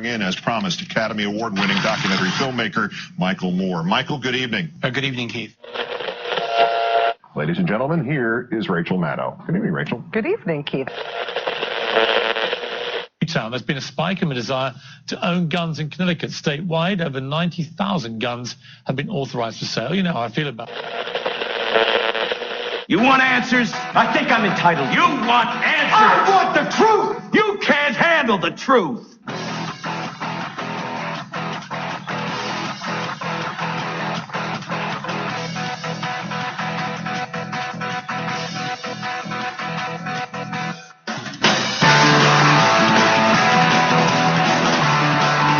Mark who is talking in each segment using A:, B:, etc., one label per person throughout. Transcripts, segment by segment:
A: bring in, as promised, Academy Award-winning documentary filmmaker Michael Moore. Michael, good evening.
B: Good evening, Keith.
A: Ladies and gentlemen, here is Rachel Maddow. Good evening, Rachel.
C: Good evening, Keith.
B: There's been a spike in the desire to own guns in Connecticut. Statewide, over 90,000 guns have been authorized for sale. You know how I feel about it.
D: You want answers? I think I'm entitled. You want answers? I want the truth! You can't handle the truth!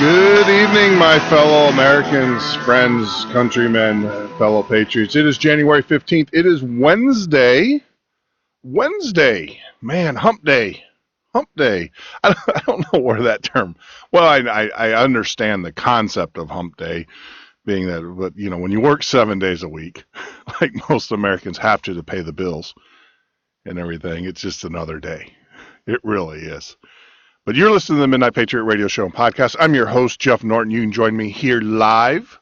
E: Good evening, my fellow Americans, friends, countrymen, fellow patriots. It is January 15th. It is Wednesday. Man, hump day. I don't know where that term. Well, I understand the concept of hump day being that, but you know, when you work 7 days a week, like most Americans have to pay the bills and everything, it's just another day. It really is. But you're listening to the Midnight Patriot radio show and podcast. I'm your host, Jeff Norton. You can join me here live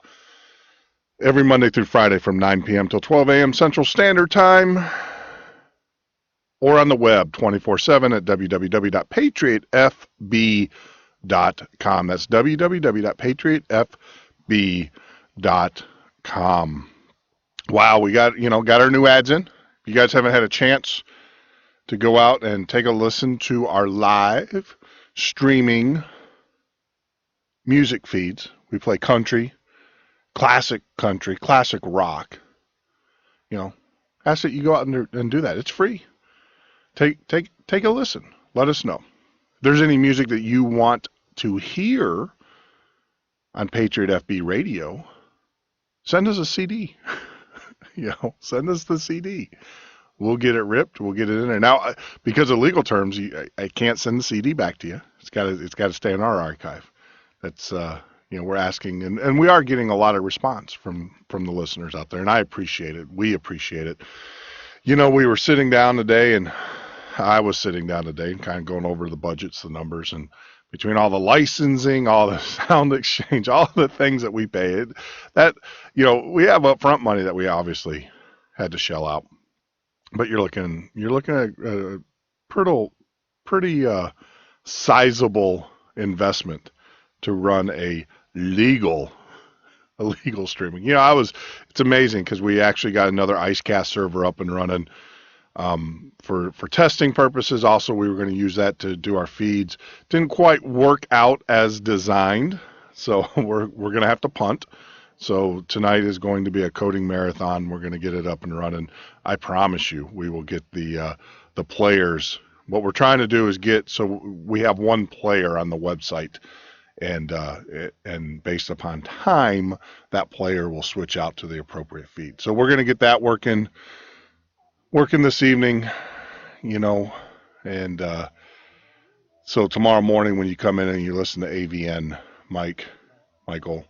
E: every Monday through Friday from 9 p.m. till 12 a.m. Central Standard Time, or on the web 24/7 at www.patriotfb.com. That's www.patriotfb.com. Wow, we got our new ads in. If you guys haven't had a chance to go out and take a listen to our live streaming music feeds. We play country, classic rock. You know, ask that you go out and do that. It's free. Take a listen. Let us know. If there's any music that you want to hear on Patriot FB Radio, send us a CD. Send us the CD. We'll get it ripped. We'll get it in there. Now, because of legal terms, I can't send the CD back to you. It's got to stay in our archive. That's we're asking, and we are getting a lot of response from the listeners out there, and I appreciate it. We appreciate it. We were sitting down today, and I was sitting down today, and kind of going over the budgets, the numbers, and between all the licensing, all the sound exchange, all the things that we pay, we have upfront money that we obviously had to shell out. But you're looking at a pretty sizable investment to run a legal streaming. It's amazing because we actually got another IceCast server up and running for testing purposes. Also, we were going to use that to do our feeds. Didn't quite work out as designed, so we're going to have to punt. So tonight is going to be a coding marathon. We're going to get it up and running. I promise you, we will get the players. What we're trying to do is so we have one player on the website, and based upon time, that player will switch out to the appropriate feed. So we're going to get that working this evening, and so tomorrow morning when you come in and you listen to AVN, Michael.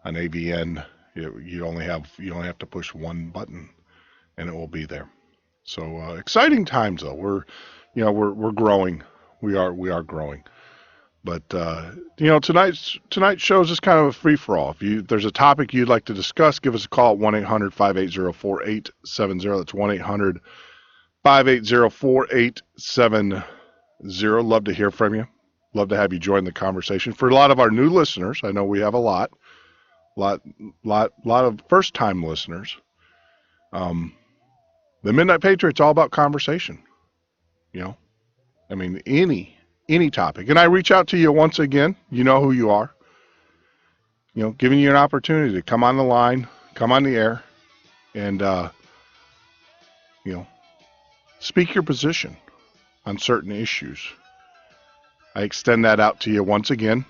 E: On AVN, you only have to push one button, and it will be there. So exciting times, though. We're growing. We are growing. But tonight's show is just kind of a free for all. If there's a topic you'd like to discuss, give us a call at 1-800-580-4870. That's 1-800-580-4870. Love to hear from you. Love to have you join the conversation. For a lot of our new listeners, I know we have a lot of first-time listeners. The Midnight Patriot's all about conversation. Any topic. And I reach out to you once again. You know who you are. Giving you an opportunity to come on the line, come on the air, and speak your position on certain issues. I extend that out to you once again.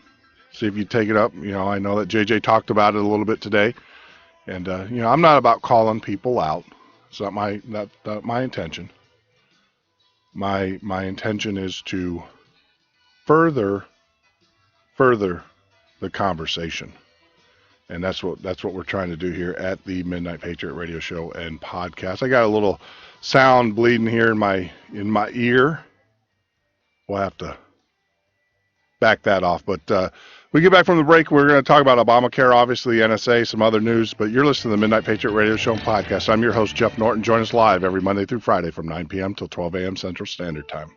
E: See if you take it up. I know that JJ talked about it a little bit today, and I'm not about calling people out. It's not my intention. My intention is to further the conversation, and that's what we're trying to do here at the Midnight Patriot Radio Show and podcast. I got a little sound bleeding here in my ear. We'll have to back that off, but We get back from the break, we're going to talk about Obamacare, obviously, NSA, some other news, but you're listening to the Midnight Patriot Radio Show and Podcast. I'm your host, Jeff Norton. Join us live every Monday through Friday from 9 p.m. till 12 a.m. Central Standard Time.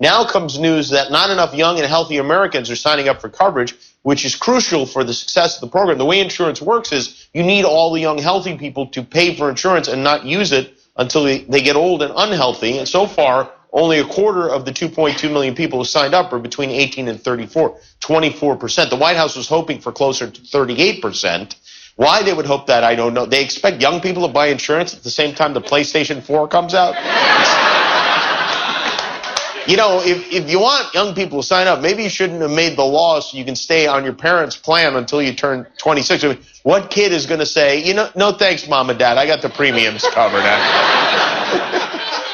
C: Now comes news that not enough young and healthy Americans are signing up for coverage, which is crucial for the success of the program. The way insurance works is you need all the young, healthy people to pay for insurance and not use it until they get old and unhealthy. And so far, only a quarter of the 2.2 million people who signed up are between 18 and 34, 24%. The White House was hoping for closer to 38%. Why they would hope that, I don't know. They expect young people to buy insurance at the same time the PlayStation 4 comes out? You know, if you want young people to sign up, maybe you shouldn't have made the law so you can stay on your parents' plan until you turn 26. I mean, what kid is going to say, you know, no thanks, Mom and Dad, I got the premiums covered.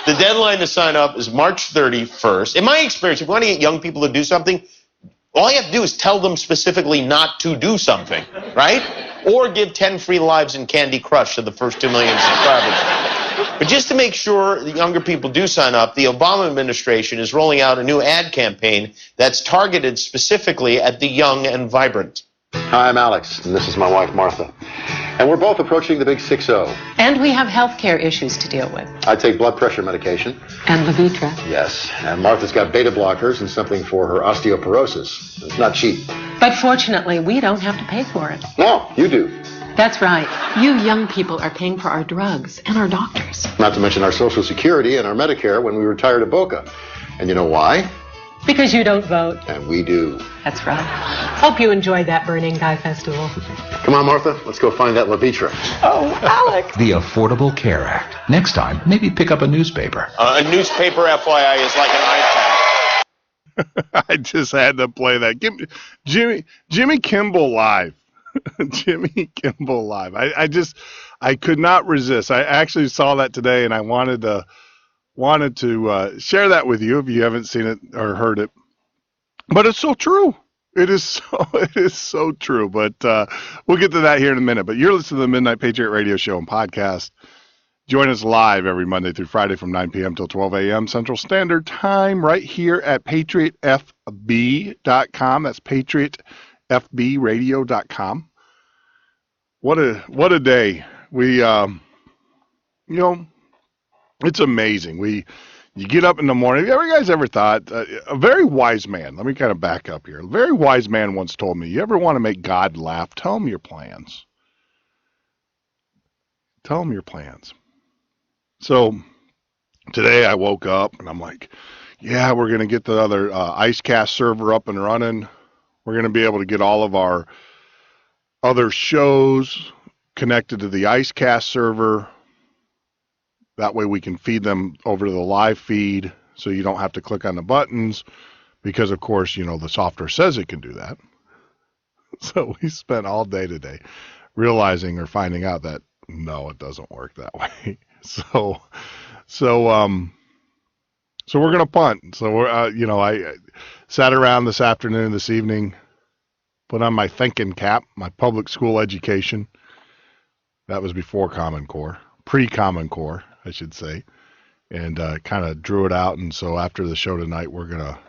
C: The deadline to sign up is March 31st. In my experience, if you want to get young people to do something, all you have to do is tell them specifically not to do something, right? Or give 10 free lives in Candy Crush to the first 2 million subscribers. But just to make sure the younger people do sign up, the Obama administration is rolling out a new ad campaign that's targeted specifically at the young and vibrant.
F: Hi, I'm Alex, and this is my wife, Martha. And we're both approaching the big 6-0.
G: And we have health care issues to deal with.
F: I take blood pressure medication.
G: And Levitra.
F: Yes, and Martha's got beta blockers and something for her osteoporosis. It's not cheap.
G: But fortunately, we don't have to pay for it.
F: No, you do.
G: That's right. You young people are paying for our drugs and our doctors.
F: Not to mention our Social Security and our Medicare when we retired at Boca. And you know why?
G: Because you don't vote.
F: And we do.
G: That's right. Hope you enjoyed that Burning Guy Festival.
F: Come on, Martha. Let's go find that Levitra.
G: Oh, Alex.
H: The Affordable Care Act. Next time, maybe pick up a newspaper.
C: A newspaper, FYI, is like an iPad.
E: I just had to play that. Give me Jimmy Kimmel live. Jimmy Kimmel live. I could not resist. I actually saw that today, and I wanted to share that with you if you haven't seen it or heard it. But it's so true. It is so true. But we'll get to that here in a minute. But you're listening to the Midnight Patriot Radio Show and podcast. Join us live every Monday through Friday from 9 p.m. till 12 a.m. Central Standard Time right here at patriotfb.com. That's patriotfbradio.com. What a day. We it's amazing. You get up in the morning. Have you guys ever thought, a very wise man, let me kind of back up here. A very wise man once told me, you ever want to make God laugh? Tell him your plans. Tell him your plans. So today I woke up and I'm like, yeah, we're going to get the other IceCast server up and running. We're going to be able to get all of our other shows connected to the IceCast server. That way we can feed them over to the live feed so you don't have to click on the buttons because, of course, the software says it can do that. So we spent all day today realizing or finding out that, no, it doesn't work that way. So we're going to punt. So we're, I sat around this evening, put on my thinking cap, my public school education. That was before Common Core, pre-Common Core, I should say, and kind of drew it out. And so after the show tonight, we're gonna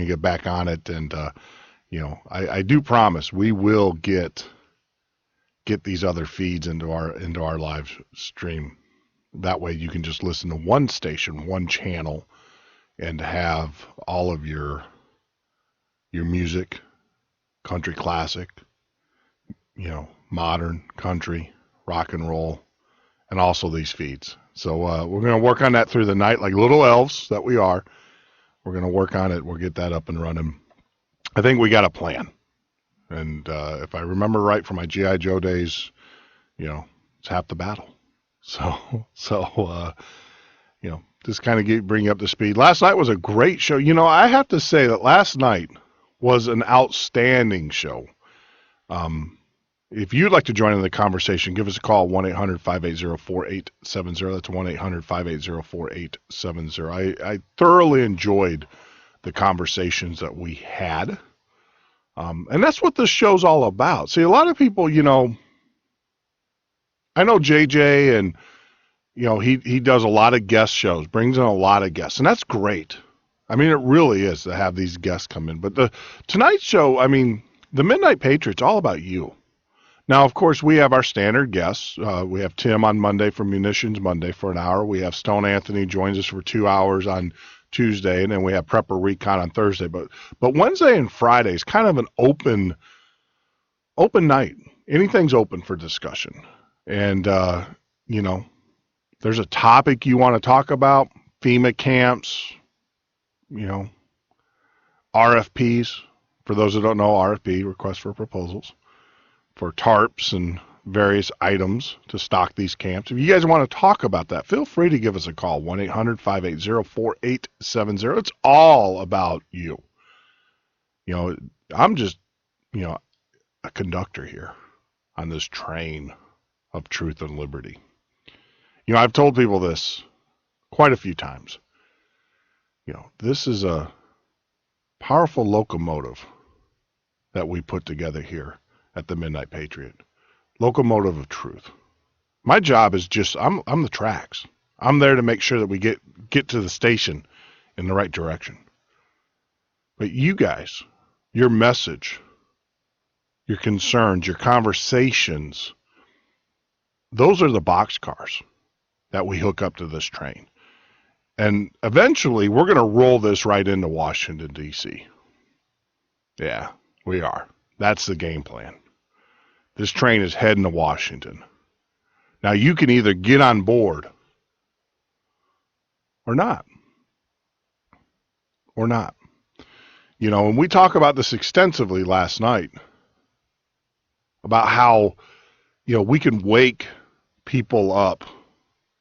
E: get back on it. And I do promise we will get these other feeds into our live stream. That way you can just listen to one station, one channel, and have all of your music, country classic, modern country, rock and roll, and also these feeds. So we're going to work on that through the night like little elves that we are. We're going to work on it. We'll get that up and running. I think we got a plan. And if I remember right from my G.I. Joe days, it's half the battle. So just kind of bring you up to speed. Last night was a great show. I have to say that last night was an outstanding show. If you'd like to join in the conversation, give us a call, 1-800-580-4870. That's 1-800-580-4870. I thoroughly enjoyed the conversations that we had. And that's what this show's all about. See, a lot of people, I know JJ and, he does a lot of guest shows, brings in a lot of guests, and that's great. I mean, it really is to have these guests come in. But tonight's show, the Midnight Patriot's all about you. Now, of course, we have our standard guests. We have Tim on Monday from Munitions Monday for an hour. We have Stone Anthony joins us for 2 hours on Tuesday, and then we have Prepper Recon on Thursday. But Wednesday and Friday is kind of an open night. Anything's open for discussion. And, there's a topic you want to talk about, FEMA camps, RFPs. For those who don't know, RFP, request for proposals, for tarps and various items to stock these camps. If you guys want to talk about that, feel free to give us a call, 1-800-580-4870. It's all about you. You know, I'm just, you know, a conductor here on this train of truth and liberty. You know, I've told people this quite a few times. You know, this is a powerful locomotive that we put together here at the Midnight Patriot. Locomotive of truth. My job is just, I'm the tracks. I'm there to make sure that we get to the station in the right direction. But you guys, your message, your concerns, your conversations, those are the boxcars that we hook up to this train. And eventually, we're going to roll this right into Washington, D.C. Yeah, we are. That's the game plan. This train is heading to Washington. Now, you can either get on board or not. Or not. You know, and we talk about this extensively last night, about how, you know, we can wake people up.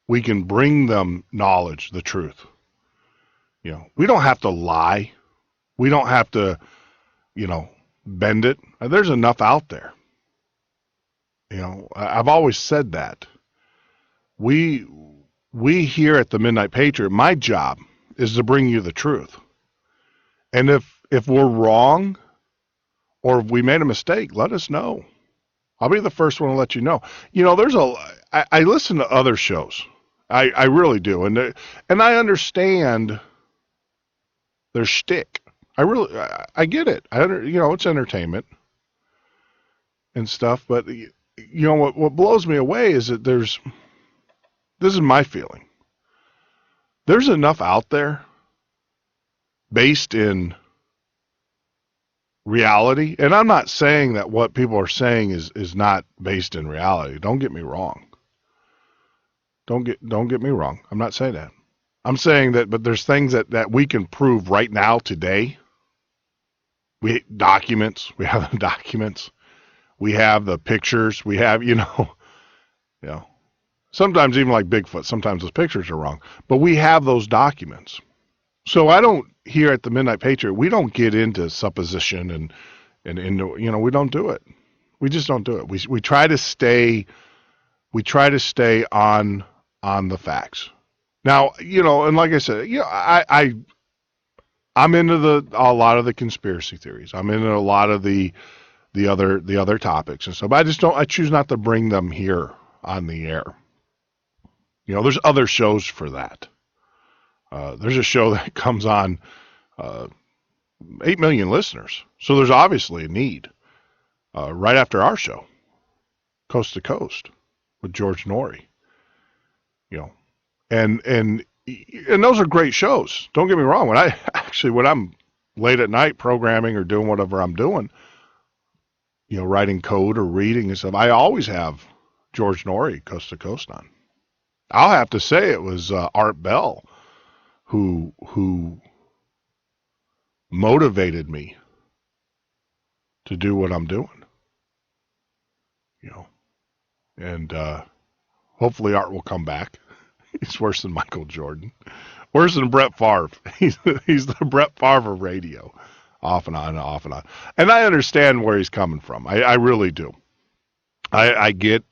E: We can bring them knowledge, the truth. You know, we don't have to lie. We don't have to, you know, bend it. There's enough out there. You know, I've always said that. We here at the Midnight Patriot, my job is to bring you the truth. And if we're wrong or if we made a mistake, let us know. I'll be the first one to let you know. You know, I listen to other shows. I really do. And I understand their shtick. I get it. You know, it's entertainment and stuff. But, you know, what blows me away is that this is my feeling. There's enough out there based in reality. And I'm not saying that what people are saying is not based in reality. Don't get me wrong. Don't get me wrong. I'm not saying that. I'm saying that, but there's things that we can prove right now today. We have the documents. We have the pictures. We have, you know, sometimes even like Bigfoot, sometimes those pictures are wrong, but we have those documents. So I don't, here at the Midnight Patriot, we don't get into supposition and into, you know, we don't do it. We just don't do it. We try to stay on the facts. Now, you know, and like I said, you know, I'm into a lot of the conspiracy theories. I'm into a lot of the other topics and stuff. But I choose not to bring them here on the air. You know, there's other shows for that. There's a show that comes on 8 million listeners. So there's obviously a need right after our show, Coast to Coast with George Norrie. You know, and those are great shows. Don't get me wrong. When I'm late at night programming or doing whatever I'm doing, you know, writing code or reading and stuff, I always have George Norrie, Coast to Coast, on. I'll have to say it was Art Bell who motivated me to do what I'm doing. You know, and hopefully Art will come back. He's worse than Michael Jordan. Worse than Brett Favre. He's the Brett Favre of radio. Off and on, off and on. And I understand where he's coming from. I really do. I get,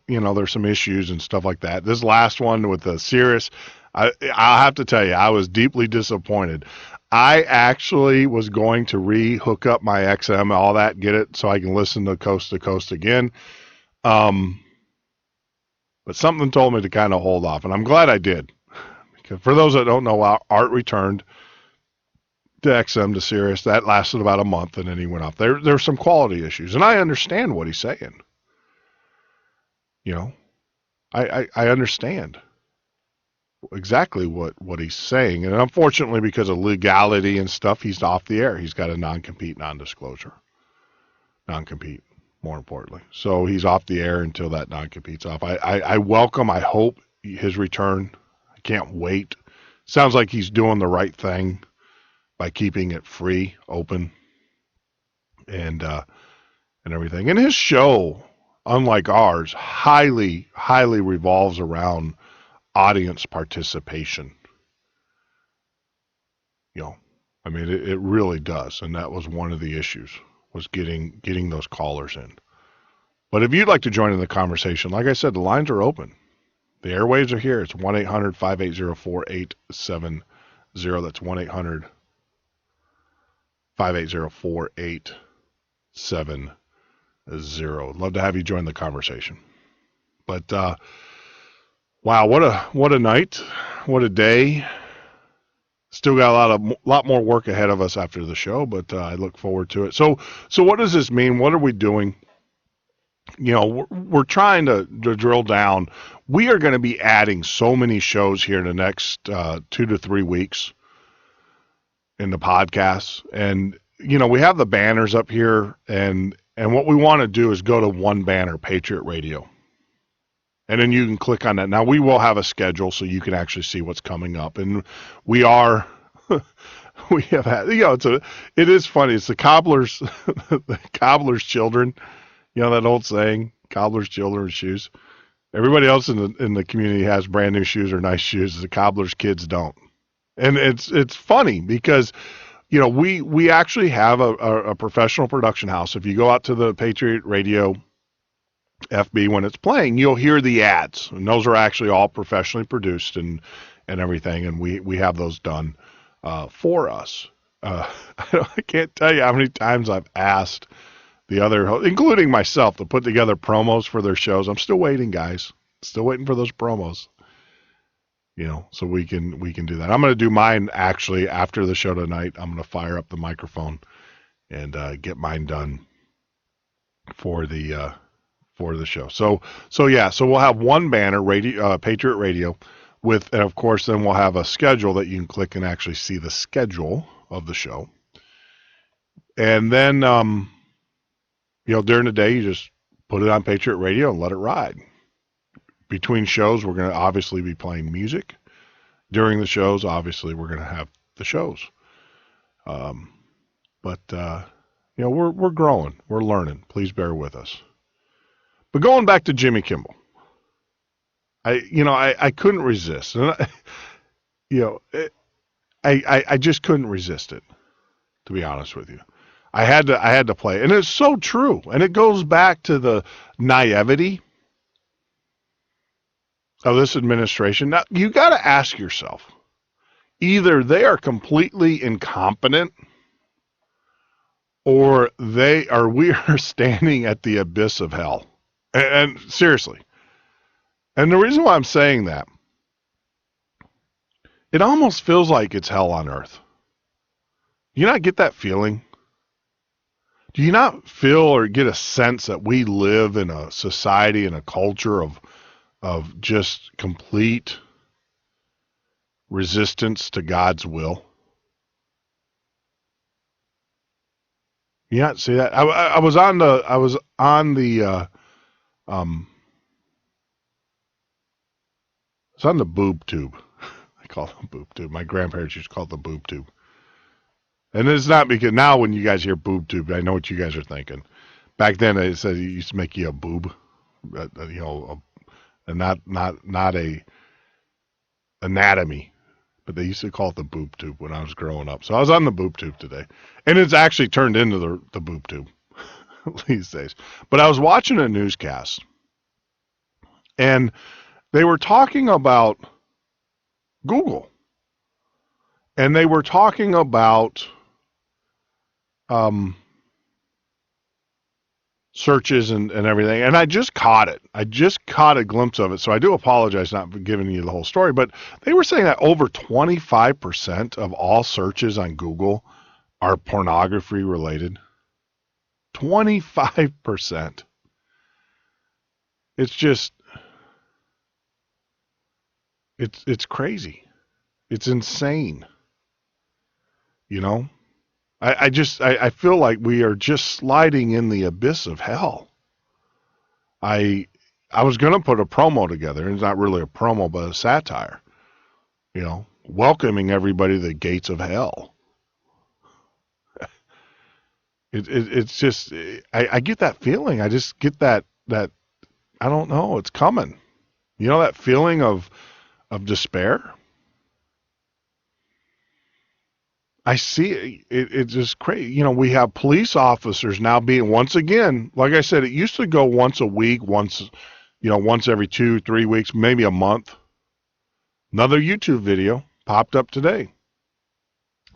E: you know, there's some issues and stuff like that. This last one with the Sirius, I'll have to tell you, I was deeply disappointed. I actually was going to hook up my XM, all that, get it so I can listen to Coast again. But something told me to kind of hold off, and I'm glad I did. Because for those that don't know, Art returned to XM to Sirius. That lasted about a month, and then he went off. There were some quality issues, and I understand what he's saying. You know, I understand exactly what he's saying, and unfortunately, because of legality and stuff, he's off the air. He's got a non-compete, non-disclosure. Non-compete, more importantly. So he's off the air until that non-compete's off. I welcome, I hope, his return. I can't wait. Sounds like he's doing the right thing by keeping it free, open, and everything. And his show, unlike ours, highly revolves around audience participation. I mean, it really does, and that was one of the issues, was getting those callers in. But if you'd like to join in the conversation, like I said, the lines are open. The airwaves are here. It's 1-800-580-4870. That's 1-800-580-4870. Love to have you join the conversation. But wow, what a night, what a day. Still got a lot more work ahead of us after the show, but I look forward to it. So what does this mean? What are we doing? We're trying to drill down. We are going to be adding so many shows here in the next 2 to 3 weeks in the podcasts. And, we have the banners up here, and what we want to do is go to one banner, Patriot Radio. And then you can click on that. Now, we will have a schedule so you can actually see what's coming up. And we have had, it is funny. It's the cobbler's children. That old saying, cobbler's children shoes. Everybody else in the community has brand new shoes or nice shoes. The cobbler's kids don't. And it's funny because, we actually have a professional production house. If you go out to the Patriot Radio FB when it's playing, you'll hear the ads, and those are actually all professionally produced and everything, and we have those done for us. I can't tell you how many times I've asked the other, including myself, to put together promos for their shows. I'm still waiting, guys. Still waiting for those promos. So we can do that. I'm going to do mine actually after the show tonight. I'm going to fire up the microphone and get mine done for the show. So we'll have one banner, Patriot Radio, and of course then we'll have a schedule that you can click and actually see the schedule of the show. And then during the day you just put it on Patriot Radio and let it ride. Between shows, we're going to obviously be playing music. During the shows, obviously, we're going to have the shows. But we're growing. We're learning. Please bear with us. But going back to Jimmy Kimmel, I couldn't resist. And I just couldn't resist it, to be honest with you. I had to play. And it's so true. And it goes back to the naivety of this administration. Now, you got to ask yourself, either they are completely incompetent or we are standing at the abyss of hell. And seriously. And the reason why I'm saying that, it almost feels like it's hell on earth. Do you not get that feeling? Do you not feel or get a sense that we live in a society and a culture of just complete resistance to God's will? You not see that? I was on the boob tube. I call it the boob tube. My grandparents used to call it the boob tube. And it's not because now when you guys hear boob tube, I know what you guys are thinking. Back then it said it used to make you a boob, and not a anatomy, but they used to call it the boob tube when I was growing up. So I was on the boob tube today, and it's actually turned into the boob tube these days. But I was watching a newscast, and they were talking about Google, and they were talking about searches and everything, and I just caught it. I just caught a glimpse of it, so I do apologize not for giving you the whole story, but they were saying that over 25% of all searches on Google are pornography related. 25%. It's just, it's crazy. It's insane. I feel like we are just sliding in the abyss of hell. I was going to put a promo together. It's not really a promo, but a satire. Welcoming everybody to the gates of hell. It's just, I get that feeling. I just get that I don't know, it's coming. You know that feeling of despair? I see it. It's just crazy. You know, we have police officers now being, once again, like I said, it used to go once a week, once every 2-3 weeks, maybe a month. Another YouTube video popped up today.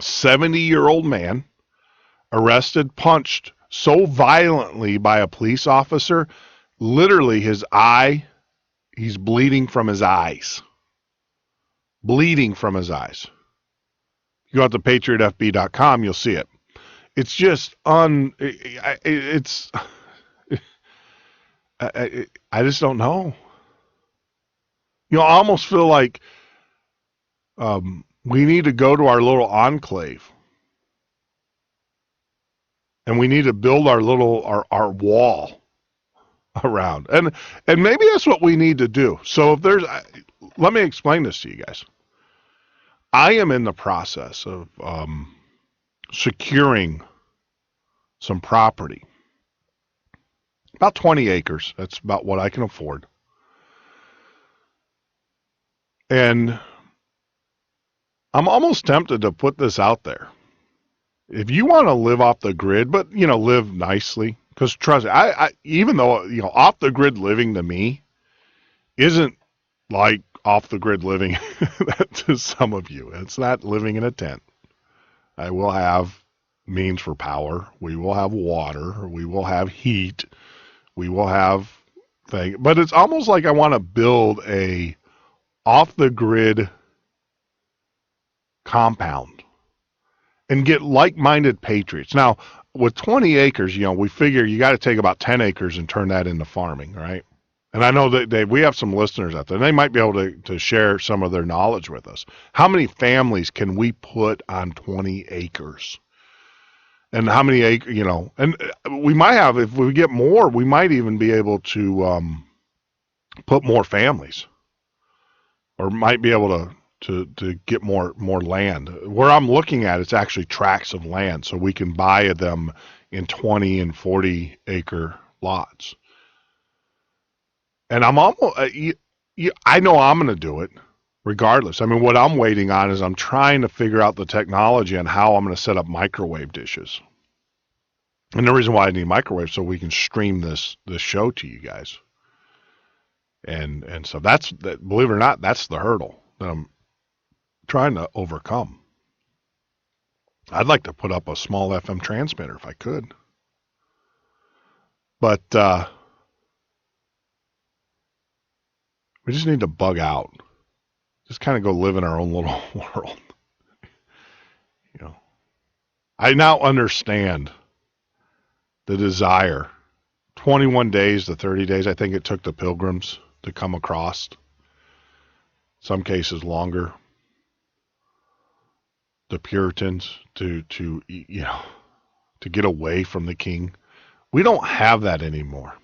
E: 70-year-old man arrested, punched so violently by a police officer, literally he's bleeding from his eyes. Bleeding from his eyes. You go out to patriotfb.com, you'll see it. It's just I just don't know. You know, I almost feel like we need to go to our little enclave. And we need to build our wall around. And maybe that's what we need to do. So let me explain this to you guys. I am in the process of securing some property. About 20 acres. That's about what I can afford. And I'm almost tempted to put this out there. If you want to live off the grid, but, you know, live nicely, because trust me, I even though, you know, off the grid living to me isn't like off the grid living to some of you. It's not living in a tent. I will have means for power. We will have water. We will have heat. We will have things. But it's almost like I want to build a off the grid compound and get like-minded patriots. Now, with 20 acres, you know, we figure you got to take about 10 acres and turn that into farming, right? And I know that we have some listeners out there, and they might be able to share some of their knowledge with us. How many families can we put on 20 acres? And how many acres, you know, and we might have, if we get more, we might even be able to put more families, or might be able to get more land. Where I'm looking at, it's actually tracts of land, so we can buy them in 20 and 40 acre lots. And I'm almost, I know I'm going to do it regardless. I mean, what I'm waiting on is I'm trying to figure out the technology on how I'm going to set up microwave dishes. And the reason why I need microwaves so we can stream this show to you guys. And so that's, believe it or not, that's the hurdle that I'm trying to overcome. I'd like to put up a small FM transmitter if I could. But we just need to bug out. Just kind of go live in our own little world. You know, I now understand the desire. 21 days to 30 days, I think it took the Pilgrims to come across. Some cases longer. The Puritans to you know, to get away from the king. We don't have that anymore.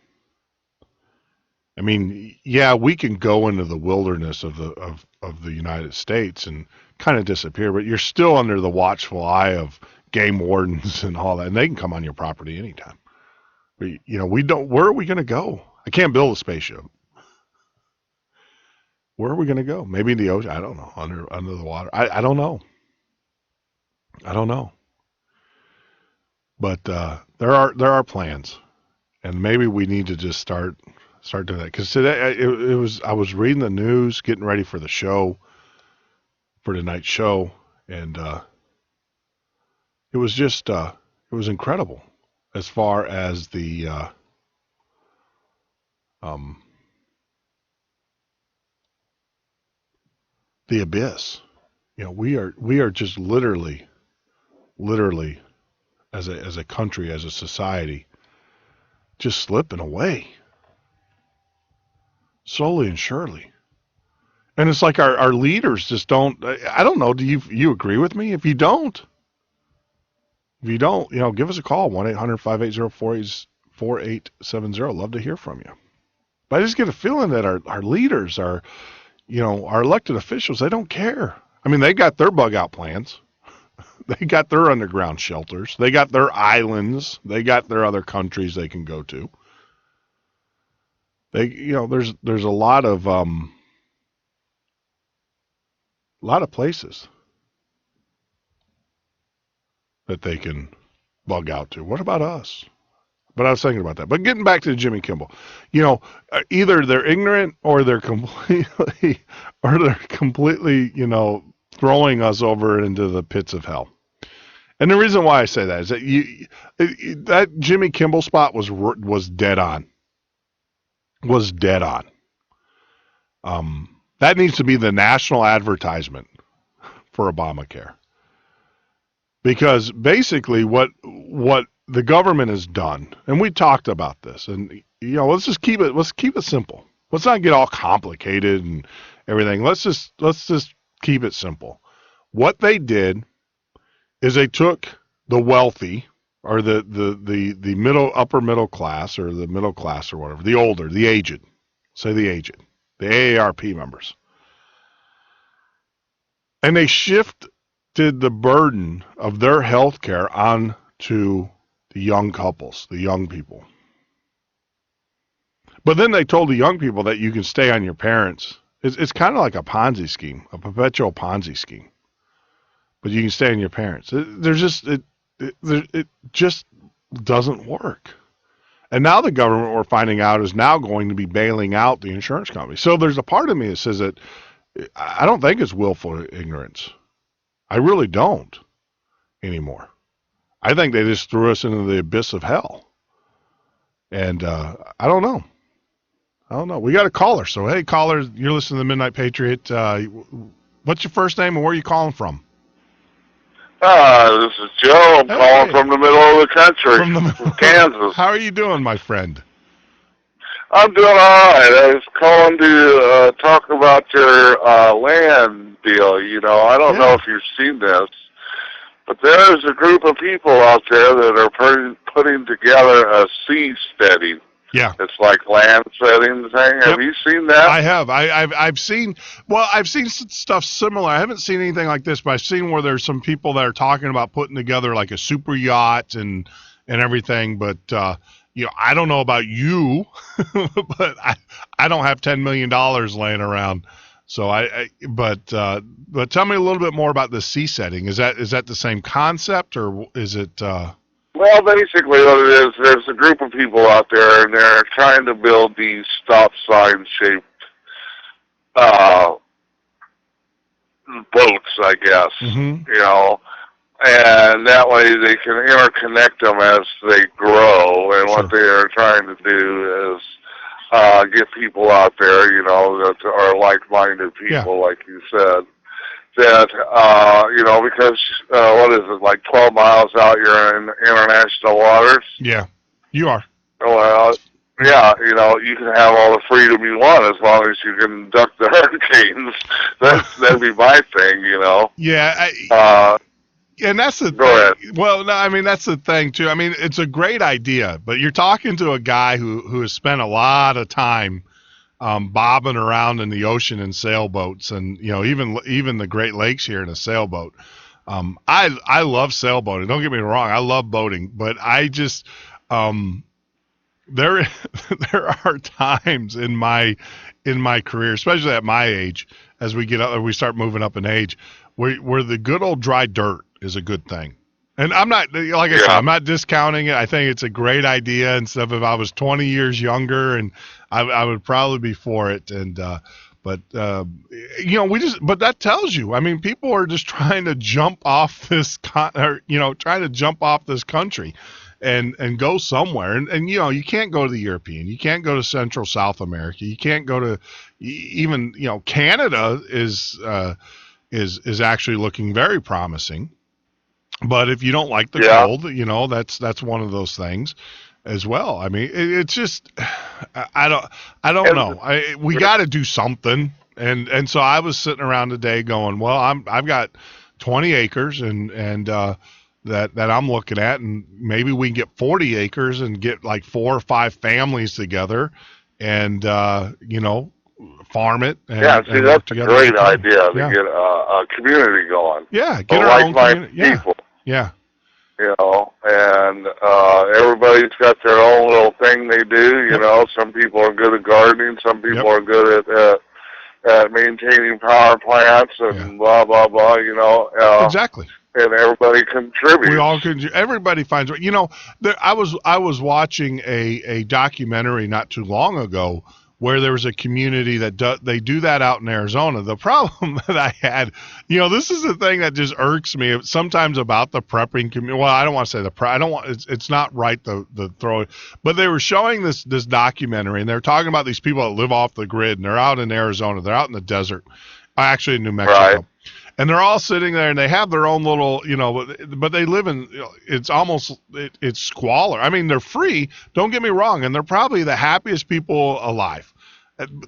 E: I mean, yeah, we can go into the wilderness of the United States and kind of disappear, but you're still under the watchful eye of game wardens and all that, and they can come on your property anytime. But, you know, we don't. Where are we going to go? I can't build a spaceship. Where are we going to go? Maybe in the ocean. I don't know. Under the water. I don't know. I don't know. But there are plans, and maybe we need to just start doing that. Because today I was reading the news, getting ready for the show, for tonight's show, and it was just it was incredible as far as the abyss. You know, we are just literally as a country, as a society, just slipping away. Slowly and surely. And it's like our leaders just don't, I don't know, do you agree with me? If you don't, you know, give us a call, 1-800-580-4870. Love to hear from you. But I just get a feeling that our leaders are, you know, our elected officials, they don't care. I mean, they got their bug out plans. They got their underground shelters. They got their islands. They got their other countries they can go to. there's a lot of places that they can bug out to. What about us? But I was thinking about that. But getting back to Jimmy Kimmel, either they're ignorant or they're completely throwing us over into the pits of hell. And the reason why I say that is that that Jimmy Kimmel spot was dead on. Was dead on. That needs to be the national advertisement for Obamacare. Because basically what the government has done, and we talked about this, and let's keep it simple. Let's not get all complicated and everything. Let's just keep it simple. What they did is they took the wealthy or the upper middle class or the middle class or whatever, the older, the aged, the AARP members, and they shifted the burden of their health care on to the young couples, the young people. But then they told the young people that you can stay on your parents. It's kind of like a Ponzi scheme, a perpetual Ponzi scheme. But you can stay on your parents. It just doesn't work. And now the government, we're finding out, is now going to be bailing out the insurance company. So there's a part of me that says that I don't think it's willful ignorance. I really don't anymore. I think they just threw us into the abyss of hell. And I don't know. We got a caller. So, hey, caller, you're listening to the Midnight Patriot. What's your first name and where are you calling from?
I: This is Joe. I'm calling from the middle of the country, from Kansas.
E: How are you doing, my friend?
I: I'm doing all right. I was calling to talk about your land deal. I don't know if you've seen this, but there's a group of people out there that are putting together a seasteading.
E: Yeah,
I: it's like land setting thing. Have you seen that?
E: I have. I've seen. Well, I've seen stuff similar. I haven't seen anything like this, but I've seen where there's some people that are talking about putting together like a super yacht and everything. But I don't know about you, but I don't have $10 million laying around. So but tell me a little bit more about the sea setting. Is that the same concept or is it?
I: Well, basically what it is, there's a group of people out there, and they're trying to build these stop sign-shaped boats, I guess, and that way they can interconnect them as they grow, and what they are trying to do is get people out there, that are like-minded people, like you said, that, because, what is it, like 12 miles out, you're in international waters?
E: Yeah, you are.
I: Well, yeah, you can have all the freedom you want as long as you can duck the hurricanes. That'd be my thing,
E: Yeah. And that's the
I: Go ahead.
E: Well, no, I mean, that's the thing, too. I mean, it's a great idea, but you're talking to a guy who has spent a lot of time bobbing around in the ocean in sailboats, and even the Great Lakes here in a sailboat. I love sailboating. Don't get me wrong, I love boating, but I just there are times in my career, especially at my age, as we start moving up in age, where the good old dry dirt is a good thing. And I'm not, like I said, I'm not discounting it. I think it's a great idea and stuff. If I was 20 years younger, and I would probably be for it. And but that tells you. I mean, people are just trying to jump off this, trying to jump off this country, and go somewhere. And you can't go to the European. You can't go to Central South America. You can't go to even Canada is actually looking very promising. But if you don't like the cold, that's one of those things as well. I mean, it's just, I don't know. We got to do something. And so I was sitting around today going, well, I've got 20 acres and that I'm looking at, and maybe we can get 40 acres and get like 4 or 5 families together and, farm it. And,
I: see, that's a great idea to get a community going.
E: Yeah, get our own community.
I: People.
E: Yeah.
I: you know, and everybody's got their own little thing they do, you know. Some people are good at gardening, some people are good at maintaining power plants and blah, blah, blah, you know.
E: Exactly.
I: And everybody contributes.
E: We all contribute. Everybody finds, you know, I was watching a documentary not too long ago where there was a community that they do that out in Arizona. The problem that I had, you know, this is the thing that just irks me sometimes about the prepping community. Well, I don't want to say I don't want, it's not right the throw, but they were showing this documentary and they're talking about these people that live off the grid and they're out in Arizona. They're out in the desert, actually in New Mexico.
I: Right.
E: And they're all sitting there, and they have their own little, you know, but they live in, you know, it's almost, it's squalor. I mean, they're free, don't get me wrong, and they're probably the happiest people alive.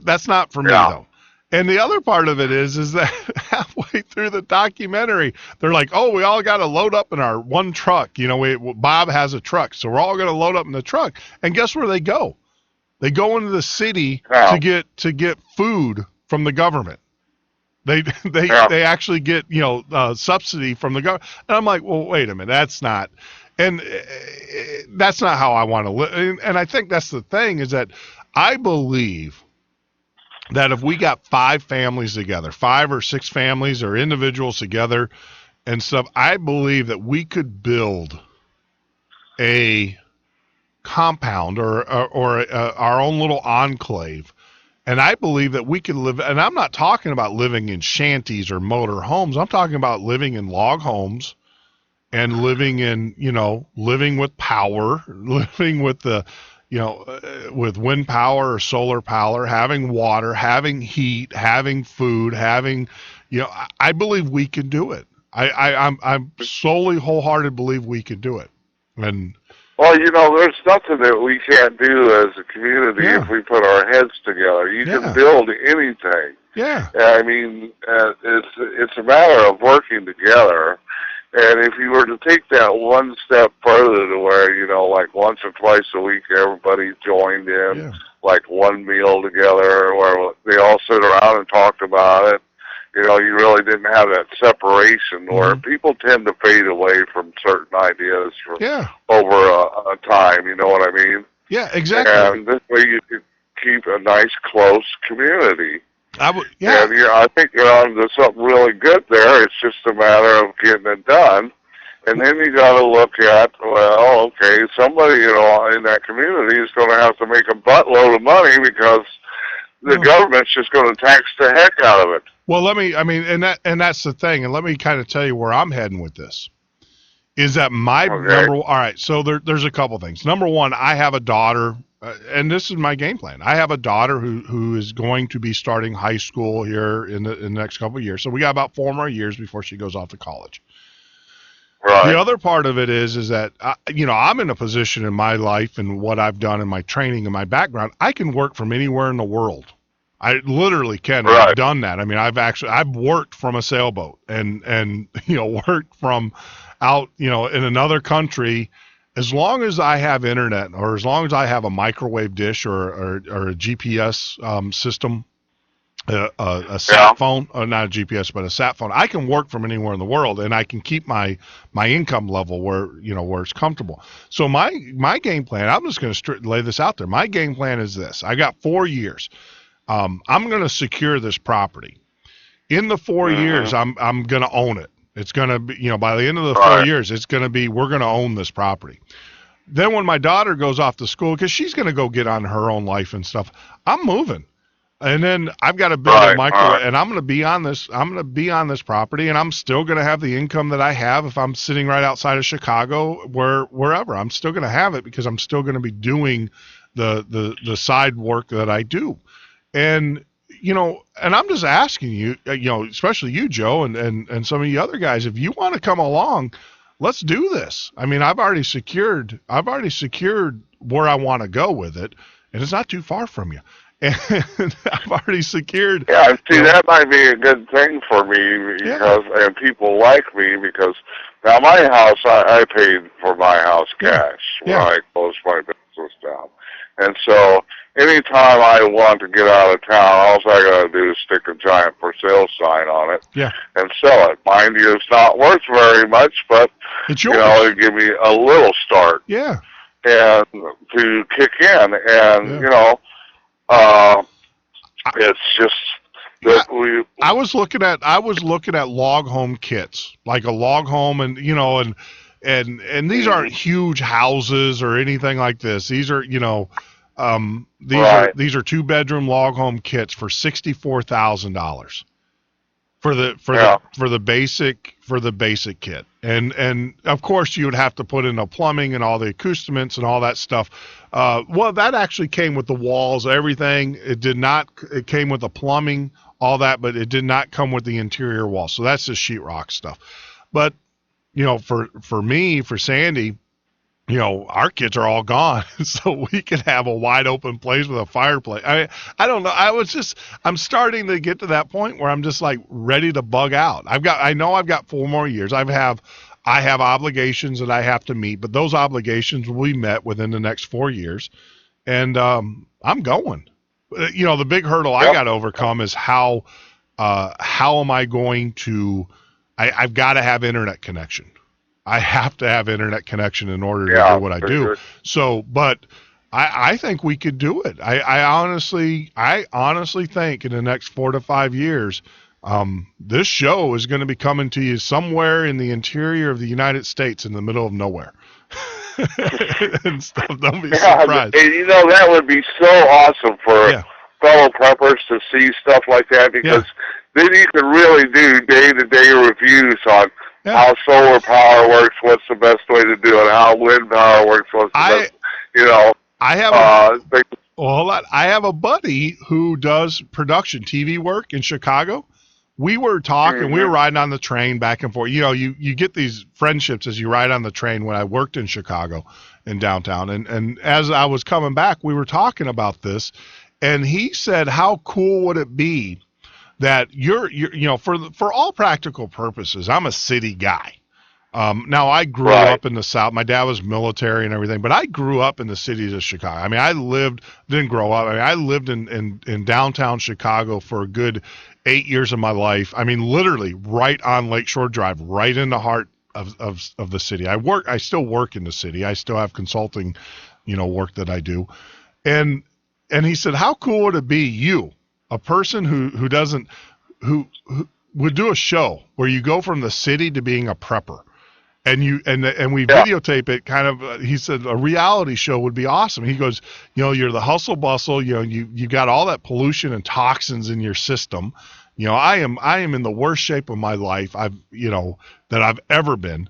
E: That's not for me, though. And the other part of it is that halfway through the documentary, they're like, oh, we all got to load up in our one truck. You know, Bob has a truck, so we're all going to load up in the truck. And guess where they go? They go into the city to get food from the government. They actually get, you know, subsidy from the government. And I'm like, well, wait a minute, that's not how I want to live. And I think that's the thing is that I believe that if we got 5 families together, 5 or 6 families or individuals together and stuff, I believe that we could build a compound or our own little enclave. And I believe that we could live, and I'm not talking about living in shanties or motor homes. I'm talking about living in log homes and living in, you know, living with power, living with the, you know, with wind power or solar power, having water, having heat, having food, having, you know, I believe we can do it. I'm solely wholehearted believe we can do it. And
I: well, you know, there's nothing that we can't do as a community if we put our heads together. You can build anything.
E: Yeah.
I: I mean, it's a matter of working together. And if you were to take that one step further to where, you know, like once or twice a week everybody joined in, like one meal together where they all sit around and talked about it, you know, you really didn't have that separation where people tend to fade away from certain ideas for over a time, you know what I mean?
E: Yeah, exactly.
I: And this way you could keep a nice, close community.
E: And
I: I think you're on to something really good there. It's just a matter of getting it done. And then you got to look at, well, okay, somebody, you know, in that community is going to have to make a buttload of money because the government's just going to tax the heck out of it.
E: Well, and that's the thing, and let me kind of tell you where I'm heading with this. Is that my number? All right, so there's a couple things. Number one, I have a daughter, and this is my game plan. I have a daughter who is going to be starting high school here in the next couple of years. So we got about 4 more years before she goes off to college.
I: Right.
E: The other part of it is that you know, I'm in a position in my life and what I've done in my training and my background. I can work from anywhere in the world. I literally can. Right. I've done that. I mean, I've worked from a sailboat and you know, worked from out, you know, in another country. As long as I have internet or as long as I have a microwave dish or a GPS system, a sat phone, not a GPS, but a sat phone, I can work from anywhere in the world and I can keep my income level where, you know, where it's comfortable. So my game plan, I'm just going to lay this out there. My game plan is this. I got 4 years. I'm going to secure this property. In the 4 years, I'm going to own it. It's going to be, you know, by the end of the 4 years, it's going to be, we're going to own this property. Then when my daughter goes off to school, because she's going to go get on her own life and stuff, I'm moving. And then I've got to build a microwave, and I'm going to be on this. I'm going to be on this property, and I'm still going to have the income that I have if I'm sitting right outside of Chicago, wherever. I'm still going to have it because I'm still going to be doing the side work that I do. And, you know, and I'm just asking you, you know, especially you, Joe, and some of you other guys, if you want to come along, let's do this. I mean, I've already secured where I want to go with it, and it's not too far from you. And I've already secured.
I: Yeah, see, that might be a good thing for me because and people like me because now my house, I paid for my house cash when I closed my business down. And so anytime I want to get out of town, all I got to do is stick a giant for sale sign on it and sell it. Mind you, it's not worth very much, but
E: it's yours.
I: It'll give me a little start.
E: Yeah.
I: And to kick in, and it's just that
E: I was looking at log home kits, like a log home, and and these aren't huge houses or anything like this. These are these are 2-bedroom log home kits for $64,000 for the basic kit. And of course you would have to put in the plumbing and all the accoutrements and all that stuff. Well, that actually came with the walls, everything. It came with the plumbing, all that, but it did not come with the interior wall. So that's just sheetrock stuff. But for me, for Sandy, our kids are all gone, so we could have a wide open place with a fireplace. I don't know. I'm starting to get to that point where I'm just like ready to bug out. I know I've got 4 more years. I have obligations that I have to meet, but those obligations will be met within the next 4 years. And, I'm going. The big hurdle I got to overcome is how am I going to, I've got to have internet connection. I have to have internet connection in order to do what I do. Sure. So, but I think we could do it. I honestly think in the next 4 to 5 years, this show is going to be coming to you somewhere in the interior of the United States in the middle of nowhere. And stuff. Don't be surprised.
I: And that would be so awesome for fellow preppers to see stuff like that, because then you can really do day-to-day reviews on how solar power works, what's the best way to do it, how wind power works, what's the best,
E: I have a buddy who does production TV work in Chicago. We were talking, we were riding on the train back and forth. You get these friendships as you ride on the train. When I worked in Chicago in downtown, and as I was coming back, we were talking about this, and he said, how cool would it be that you're for all practical purposes, I'm a city guy. Now I grew up in the South. My dad was military and everything, but I grew up in the cities of Chicago. I mean, I lived in downtown Chicago for a good 8 years of my life. I mean, literally right on Lakeshore Drive, right in the heart of the city. I still work in the city. I still have consulting, work that I do. And he said, how cool would it be a person who would do a show where you go from the city to being a prepper, and we videotape it kind of, he said a reality show would be awesome. He goes, you're the hustle bustle, you got all that pollution and toxins in your system. I am in the worst shape of my life that I've ever been.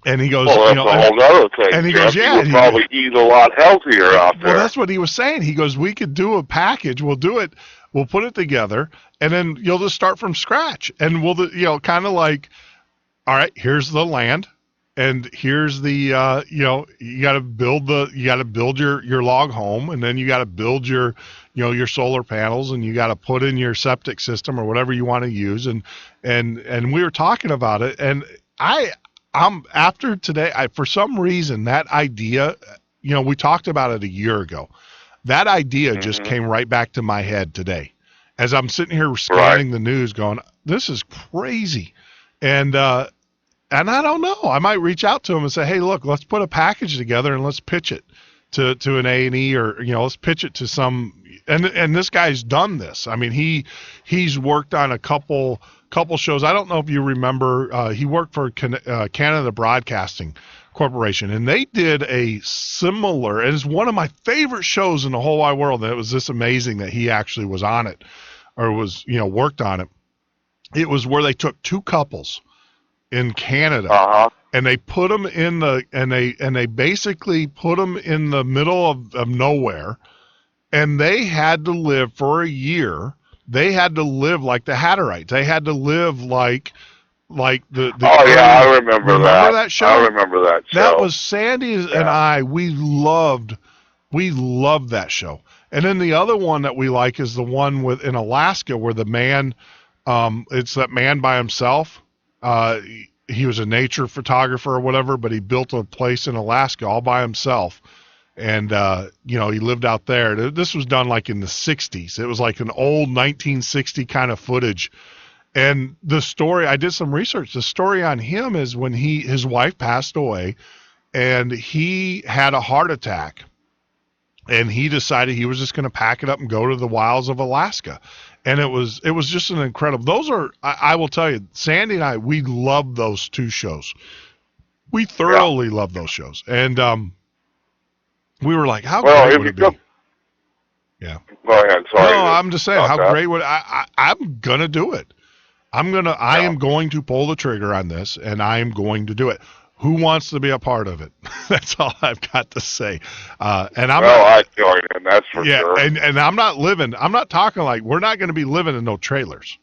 E: And he goes,
I: that's a whole other thing.
E: And he goes,
I: you'll probably eat a lot healthier out there.
E: Well, that's what he was saying. He goes, we could do a package. We'll do it. We'll put it together, and then you'll just start from scratch. And we'll, kind of like, all right, here's the land, and here's the, you got to build your log home, and then you got to build your solar panels, and you got to put in your septic system or whatever you want to use. And we were talking about it, and after today, for some reason, that idea, we talked about it a year ago. That idea just came right back to my head today as I'm sitting here scanning the news going, this is crazy. And I don't know, I might reach out to him and say, hey, look, let's put a package together and let's pitch it to an A&E, or, let's pitch it to some, and this guy's done this. I mean, he's worked on a couple shows. I don't know if you remember, he worked for Canada Broadcasting Corporation, and they did a similar, and it's one of my favorite shows in the whole wide world, and it was this amazing that he actually was on it, or was, worked on it. It was where they took 2 couples in Canada, and they put them in they basically put them in the middle of nowhere, and they had to live for a year. They had to live like the Hatterites. They had to live like the
I: I remember
E: that show.
I: I remember that show.
E: That was Sandy and I. We loved that show. And then the other one that we like is the one in Alaska where the man, it's that man by himself. He was a nature photographer or whatever, but he built a place in Alaska all by himself. And, he lived out there. This was done like in the 60s. It was like an old 1960 kind of footage. And the story, I did some research. The story on him is when his wife passed away and he had a heart attack. And he decided he was just going to pack it up and go to the wilds of Alaska. And it was just an incredible, I will tell you, Sandy and I, we love those two shows. We thoroughly love those shows. And, we were like, how great would it be? Yeah.
I: Go ahead. Sorry.
E: No, I'm just saying, how great would I'm going to do it. I am going to pull the trigger on this, and I am going to do it. Who wants to be a part of it? That's all I've got to say.
I: I join in, that's for sure.
E: And I'm not talking like, we're not going to be living in no trailers.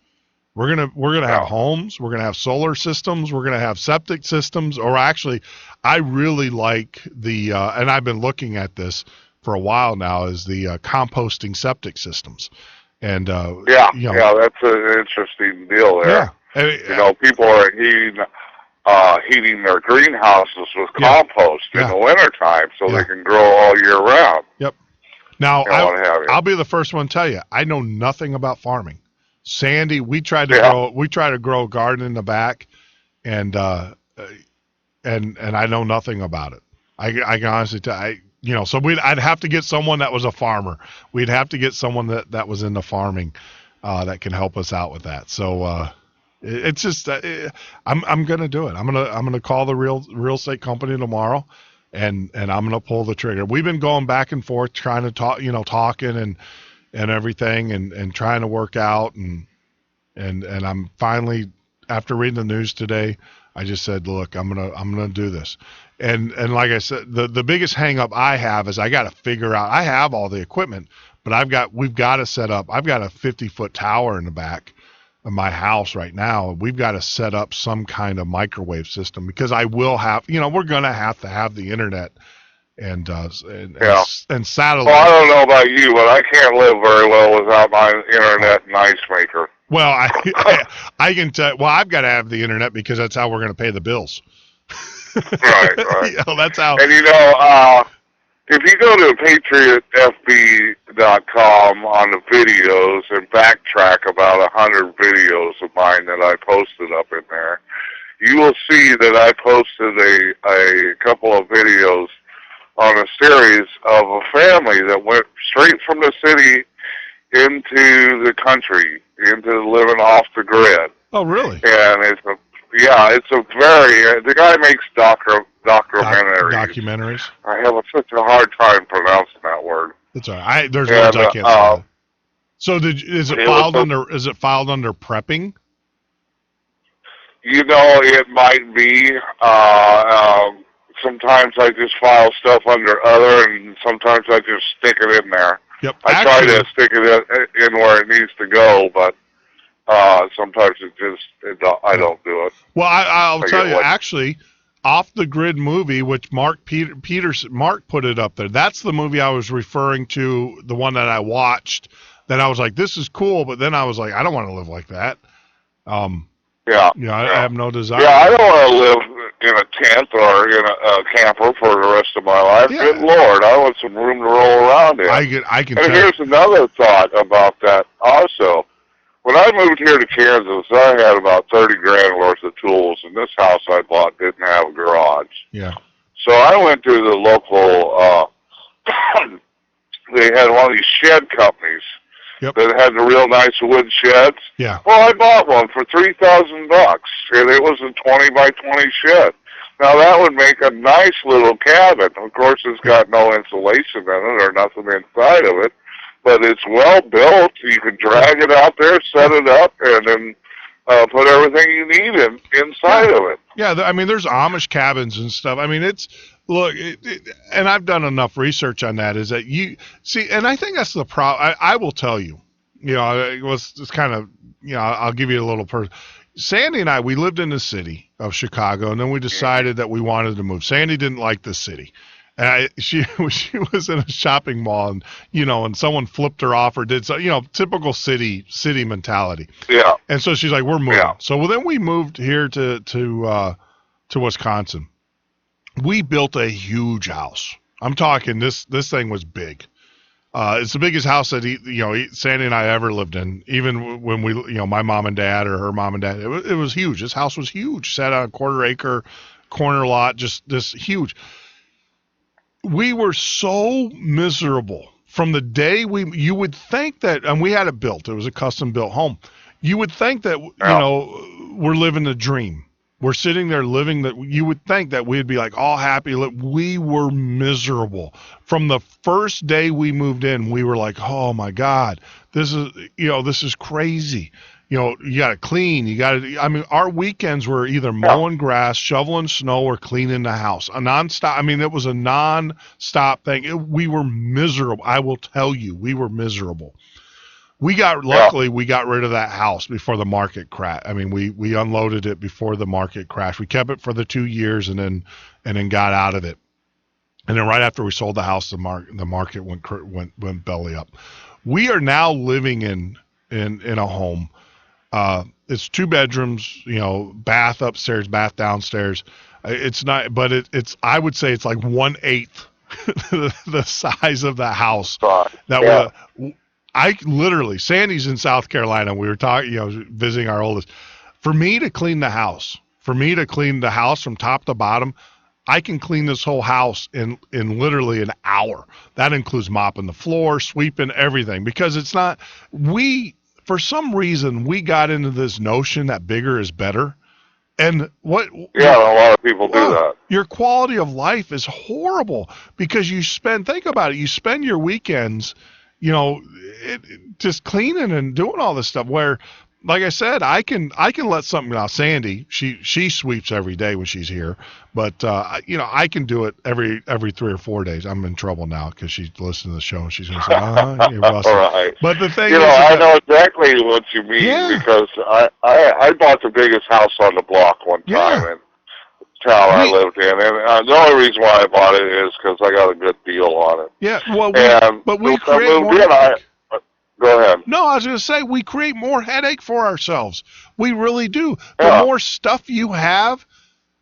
E: We're gonna have homes. We're gonna have solar systems. We're gonna have septic systems. Or actually, I really like the and I've been looking at this for a while now, is the composting septic systems. And
I: that's an interesting deal there.
E: Yeah.
I: People are heating their greenhouses with compost in the wintertime so they can grow all year round.
E: Yep. Now I'll be the first one to tell you, I know nothing about farming. Sandy, we tried to grow a garden in the back, and I know nothing about it. I can honestly tell you, so I'd have to get someone that was a farmer. We'd have to get someone that was into farming, that can help us out with that. So, it's just, I'm going to do it. I'm going to call the real estate company tomorrow, and I'm going to pull the trigger. We've been going back and forth trying to talk, talking and everything, and trying to work out, and I'm finally, after reading the news today, I just said, look, I'm gonna do this. And like I said, the biggest hang up I have is I got to figure out, I have all the equipment, but we've got to set up, I've got a 50-foot tower in the back of my house right now. We've got to set up some kind of microwave system, because I will have, we're going to have the internet and satellite.
I: Well, I don't know about you, but I can't live very well without my internet and ice maker.
E: Well, I can tell. Well, I've got to have the internet because that's how we're going to pay the bills.
I: Right.
E: That's how.
I: And if you go to patriotfb.com on the videos and backtrack about 100 videos of mine that I posted up in there, you will see that I posted a couple of videos on a series of a family that went straight from the city into the country, into living off the grid.
E: Oh, really?
I: And it's a very, the guy makes documentaries.
E: Documentaries?
I: I have such a hard time pronouncing that word.
E: It's all right. There's words I can't say. So is it filed under prepping?
I: It might be. Sometimes I just file stuff under other, and sometimes I just stick it in there.
E: Yep.
I: I try to stick it in where it needs to go, but sometimes I don't do it.
E: Well, I'll tell you, actually, Off the Grid movie, which Mark put it up there. That's the movie I was referring to, the one that I watched. Then I was like, this is cool, but then I was like, I don't want to live like that. I have no desire.
I: Yeah, I don't want to live in a tent or in a camper for the rest of my life. Yeah. Good Lord, I want some room to roll around in.
E: I can.
I: And here's another thought about that also. When I moved here to Kansas, I had about 30 grand worth of tools, and this house I bought didn't have a garage.
E: Yeah.
I: So I went to the local, they had one of these shed companies that had the real nice wood sheds.
E: Yeah.
I: Well, I bought one for $3,000, and it was a 20 by 20 shed. Now, that would make a nice little cabin. Of course, it's got no insulation in it or nothing inside of it. But it's well built. You can drag it out there, set it up, and then put everything you need inside of it.
E: Yeah, I mean, there's Amish cabins and stuff. I mean, and I've done enough research on that, is that you see, and I think that's the problem. I will tell you, it's kind of, I'll give you a little Sandy and I, we lived in the city of Chicago, and then we decided that we wanted to move. Sandy didn't like the city. She was in a shopping mall, and and someone flipped her off or did so, typical city mentality.
I: Yeah.
E: And so she's like, we're moving. Yeah. So then we moved here to Wisconsin. We built a huge house, I'm talking this thing was big. It's the biggest house that Sandy and I ever lived in. Even when we, my mom and dad or her mom and dad, it was huge. This house was huge. Sat on a 1/4 acre corner lot, just this huge. We were so miserable from the day you would think that, and we had it built. It was a custom built home. You would think that, we're living the dream. We're sitting there living that. You would think that we'd be like all happy. We were miserable from the first day we moved in. We were like, oh my God, this is crazy. You got to clean. Our weekends were either mowing grass, shoveling snow, or cleaning the house. A nonstop. It was a nonstop thing. We were miserable. I will tell you, we were miserable. Luckily, we got rid of that house before the market crashed. We unloaded it before the market crashed. We kept it for the 2 years and then got out of it. And then right after we sold the house, the market went belly up. We are now living in a home. It's 2 bedrooms, bath upstairs, bath downstairs. It's not, but it's I would say it's like 1/8 the size of the house I literally, Sandy's in South Carolina. We were talking, visiting our oldest. For me to clean the house from top to bottom, I can clean this whole house in literally an hour. That includes mopping the floor, sweeping, everything. Because for some reason, we got into this notion that bigger is better. And a
I: lot of people do that.
E: Your quality of life is horrible because think about it, you spend your weekends just cleaning and doing all this stuff where, like I said, I can let something out. Sandy, she sweeps every day when she's here, but I can do it every 3 or 4 days. I'm in trouble now because she's listening to the show and she's going to say, you're busted.
I: Right.
E: But the thing
I: I know exactly what you mean because I bought the biggest house on the block one time in the town I lived in, and the only reason why I bought it is because I got a good deal on it.
E: Yeah, well, we
I: create more. Go ahead.
E: No, I was going to say we create more headache for ourselves. We really do. The more stuff you have,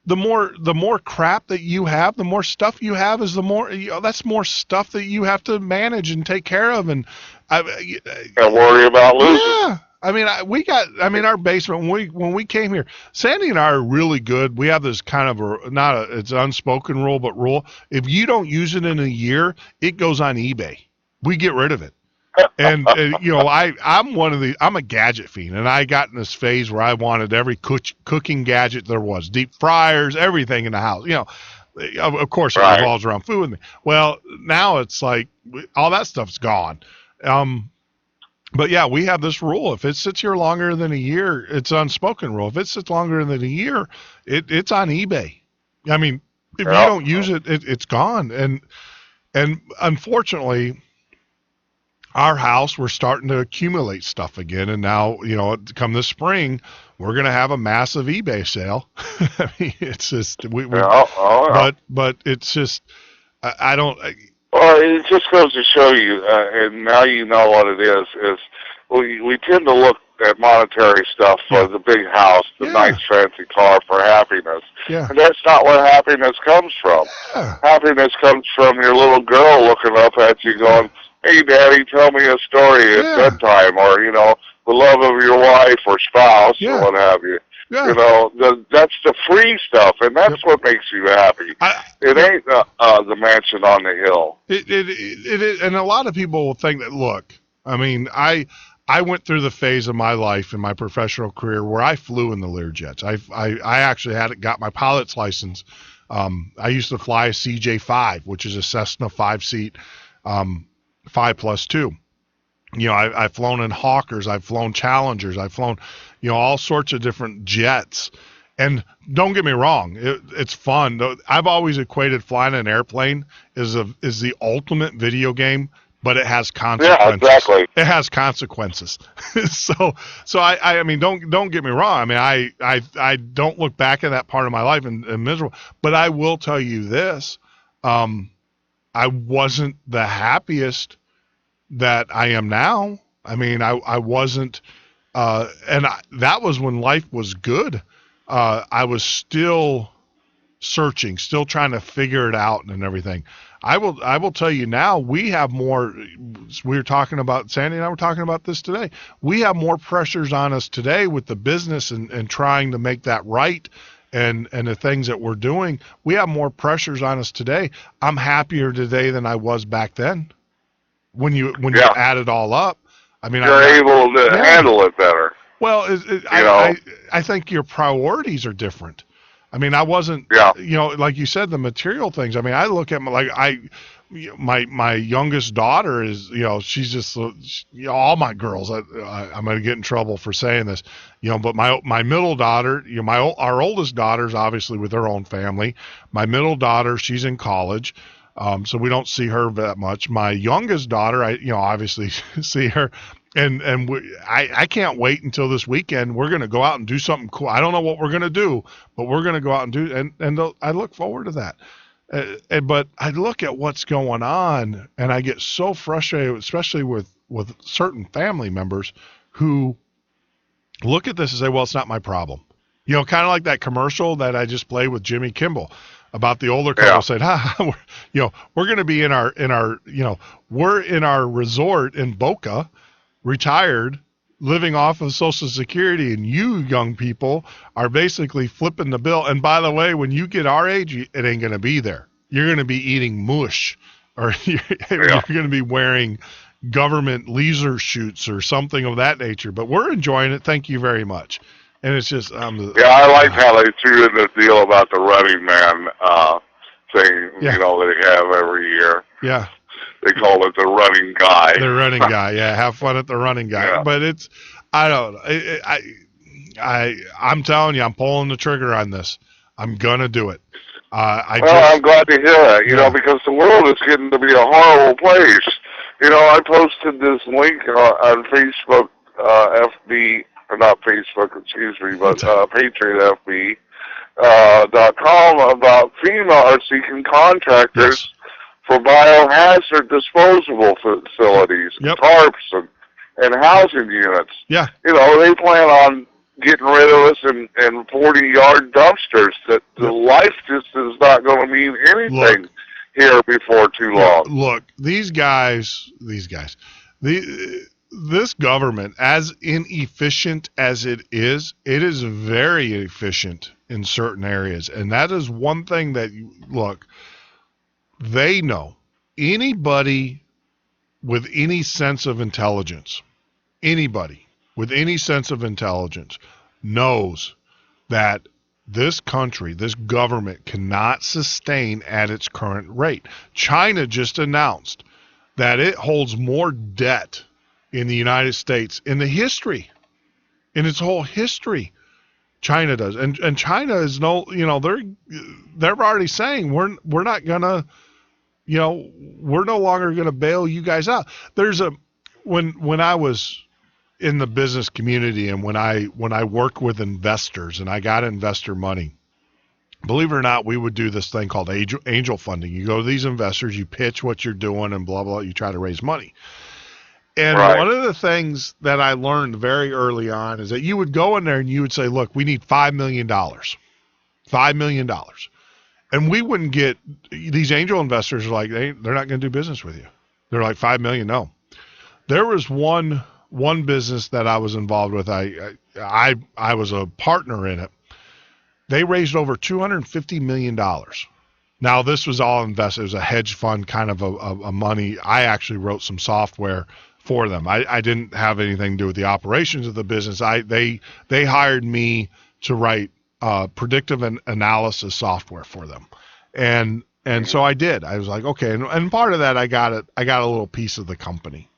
E: the more crap that you have, the more stuff you have is the more that's more stuff that you have to manage and take care of and
I: worry about losing.
E: Yeah. Our basement when we came here, Sandy and I are really good. We have this kind of it's an unspoken rule, but rule. If you don't use it in a year, it goes on eBay. We get rid of it. And I'm a gadget fiend, and I got in this phase where I wanted every cooking gadget there was, deep fryers, everything in the house. Of course, it revolves around food with me. Well, now it's like all that stuff's gone. But yeah, we have this rule: if it sits here longer than a year, it's an unspoken rule. If it sits longer than a year, it's on eBay. If you don't use it, it's gone. And unfortunately, our house, we're starting to accumulate stuff again, and now come this spring, we're going to have a massive eBay sale. It's just but it's just I don't.
I: Well, it just goes to show you, and now you know what it is we tend to look at monetary stuff for the big house, the nice fancy car for happiness.
E: Yeah.
I: And that's not where happiness comes from. Yeah. Happiness comes from your little girl looking up at you going, hey, Daddy, tell me a story at bedtime, or, the love of your wife or spouse or what have you. Yeah. That's the free stuff, and that's what makes you happy. It ain't the mansion on the hill.
E: It and a lot of people will think that, look, I went through the phase of my life in my professional career where I flew in the Learjets. I actually got my pilot's license. I used to fly a CJ5, which is a Cessna 5-seat 5+2. I've flown in Hawkers, I've flown Challengers, I've flown, all sorts of different jets. And don't get me wrong, it's fun. I've always equated flying an airplane is the ultimate video game, but it has consequences.
I: Yeah, exactly.
E: It has consequences. so I mean, don't get me wrong. I don't look back at that part of my life and miserable. But I will tell you this: I wasn't the happiest that I am now. I wasn't, that was when life was good. I was still searching, still trying to figure it out and everything. I will tell you now, we have more. We were talking about, Sandy and I were talking about this today. We have more pressures on us today with the business and trying to make that right, and the things that we're doing. We have more pressures on us today. I'm happier today than I was back then. When you add it all up, I mean,
I: you're able to handle it better.
E: Well, I think your priorities are different. I mean, I wasn't, like you said, the material things. I mean, I look at my youngest daughter is, she's just, all my girls, I'm going to get in trouble for saying this, but my middle daughter, our oldest daughter's obviously with her own family. My middle daughter, she's in college. So we don't see her that much. My youngest daughter, I obviously see her. And I can't wait until this weekend. We're going to go out and do something cool. I don't know what we're going to do, but we're going to go out and do, and I look forward to that. But I look at what's going on, and I get so frustrated, especially with certain family members who look at this and say, well, it's not my problem. Kind of like that commercial that I just played with Jimmy Kimball about the older couple said, we're going to be in our we're in our resort in Boca, retired, living off of Social Security, and you young people are basically flipping the bill. And by the way, when you get our age, it ain't going to be there. You're going to be eating mush, or you're going to be wearing government leisure shoots or something of that nature. But we're enjoying it. Thank you very much. And it's just
I: I like how they threw in the deal about the Running Man thing, they have every year.
E: Yeah.
I: They call it the running guy.
E: The running guy, yeah. Have fun at the running guy. Yeah. But it's, I don't know. I'm telling you, I'm pulling the trigger on this. I'm gonna do it.
I: I'm glad to hear it. Because the world is getting to be a horrible place. I posted this link on Facebook, FB, or not Facebook, excuse me, but PatriotFB.com about FEMA are seeking contractors. Yes. For biohazard disposable facilities, tarps, and housing units.
E: Yeah.
I: They plan on getting rid of us in 40-yard dumpsters. That the life just is not going to mean anything here before too long.
E: Look, these guys, this government, as inefficient as it is very efficient in certain areas. And that is one thing that, they know. Anybody with any sense of intelligence, knows that this country, this government cannot sustain at its current rate. China just announced that it holds more debt in the United States in its whole history. China does. And China is they're already saying we're not gonna, we're no longer going to bail you guys out. There's when I was in the business community and when I worked with investors and I got investor money, believe it or not, we would do this thing called angel funding. You go to these investors, you pitch what you're doing and blah, blah, you try to raise money. And one of the things that I learned very early on is that you would go in there and you would say, look, we need $5 million. $5 million. And we wouldn't get, these angel investors are like, they're not going to do business with you. They're like, $5 million, no. There was one business that I was involved with. I was a partner in it. They raised over $250 million. Now, this was all invested. It was a hedge fund kind of a money. I actually wrote some software for them. I didn't have anything to do with the operations of the business. They hired me to write predictive analysis software for them. And so I did. I was like, okay. And part of that, I got a little piece of the company.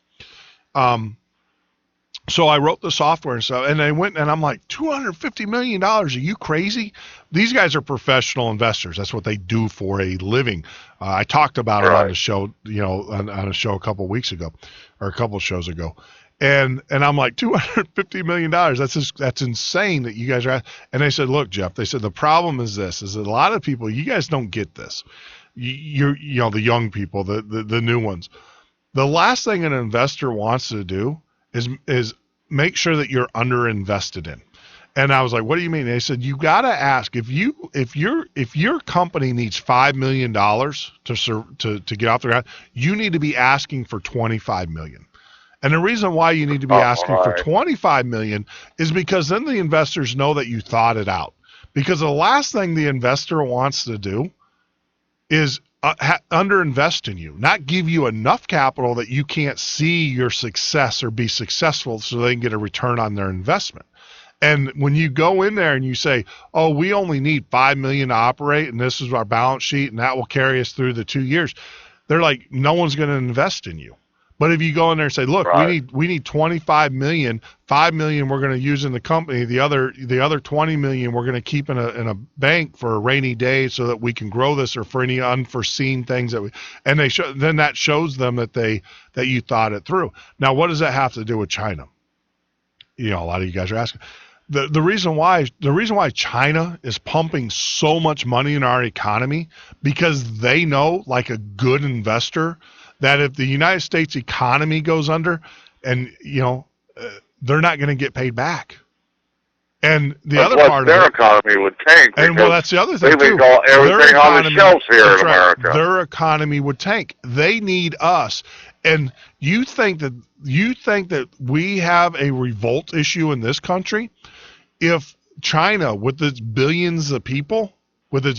E: So I wrote the software and stuff, and they went, and I'm like, $250 million? Are you crazy? These guys are professional investors. That's what they do for a living. I talked about it on the show, on a show a couple weeks ago, or a couple shows ago. And I'm like, $250 million. That's insane that you guys are. And they said, look, Jeff, they said, the problem is this, is that a lot of people, you guys don't get this. You're the young people, the new ones. The last thing an investor wants to do is make sure that you're underinvested in. And I was like, what do you mean? They said, you got to ask if your company needs $5 million to get off the ground, you need to be asking for $25 million. And the reason why you need to be asking for $25 million is because then the investors know that you thought it out. Because the last thing the investor wants to do is underinvest in you, not give you enough capital that you can't see your success or be successful so they can get a return on their investment. And when you go in there and you say, oh, we only need $5 million to operate and this is our balance sheet and that will carry us through the 2 years, they're like, no one's going to invest in you. But if you go in there and say, look, we need $25 million, $5 million we're going to use in the company, the other $20 million we're going to keep in a bank for a rainy day so that we can grow this or for any unforeseen things then that shows them that you thought it through. Now, what does that have to do with China? You know, a lot of you guys are asking. The reason why China is pumping so much money in our economy, because they know, like a good investor, that if the United States economy goes under, and they're not going to get paid back. And the other part of their economy would tank. And well, that's the other thing too.
I: Everything on the shelves here in America.
E: Their economy would tank. They need us. And you think that we have a revolt issue in this country? If China, with its billions of people, if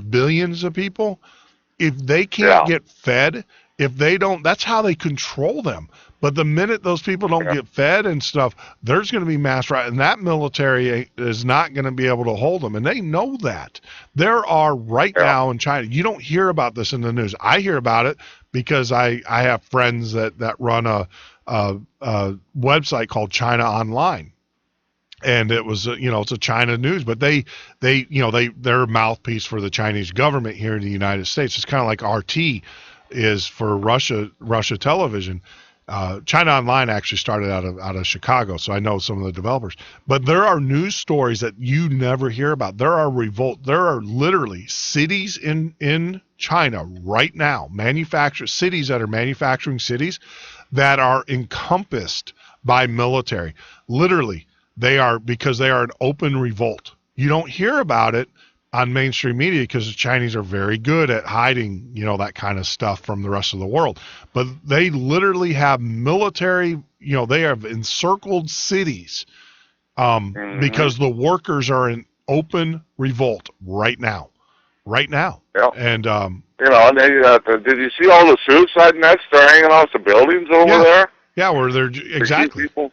E: they can't get fed, if they don't, that's how they control them. But the minute those people don't get fed and stuff, there's going to be mass riot, and that military is not going to be able to hold them. And they know that. There are now in China, you don't hear about this in the news. I hear about it because I have friends that run a website called China Online. And it was, it's a China news, but they're a mouthpiece for the Chinese government here in the United States. It's kind of like RT is for Russia television. China Online actually started out of Chicago, so I know some of the developers. But there are news stories that you never hear about. There are There are literally cities in China right now, cities that are manufacturing cities that are encompassed by military. Literally. Because they are an open revolt. You don't hear about it on mainstream media because the Chinese are very good at hiding, that kind of stuff from the rest of the world. But they literally have military, they have encircled cities because the workers are in open revolt right now. Yep. And,
I: and did you see all the suicide nets they're hanging off the buildings over there?
E: Yeah, where they're exactly.
I: People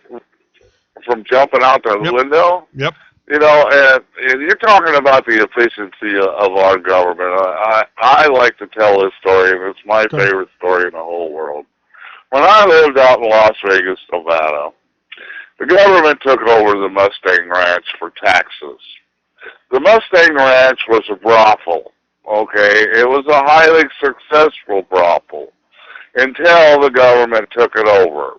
I: from jumping out the window.
E: Yep.
I: And you're talking about the efficiency of our government. I like to tell this story, and it's my favorite story in the whole world. When I lived out in Las Vegas, Nevada, the government took over the Mustang Ranch for taxes. The Mustang Ranch was a brothel, okay? It was a highly successful brothel until the government took it over.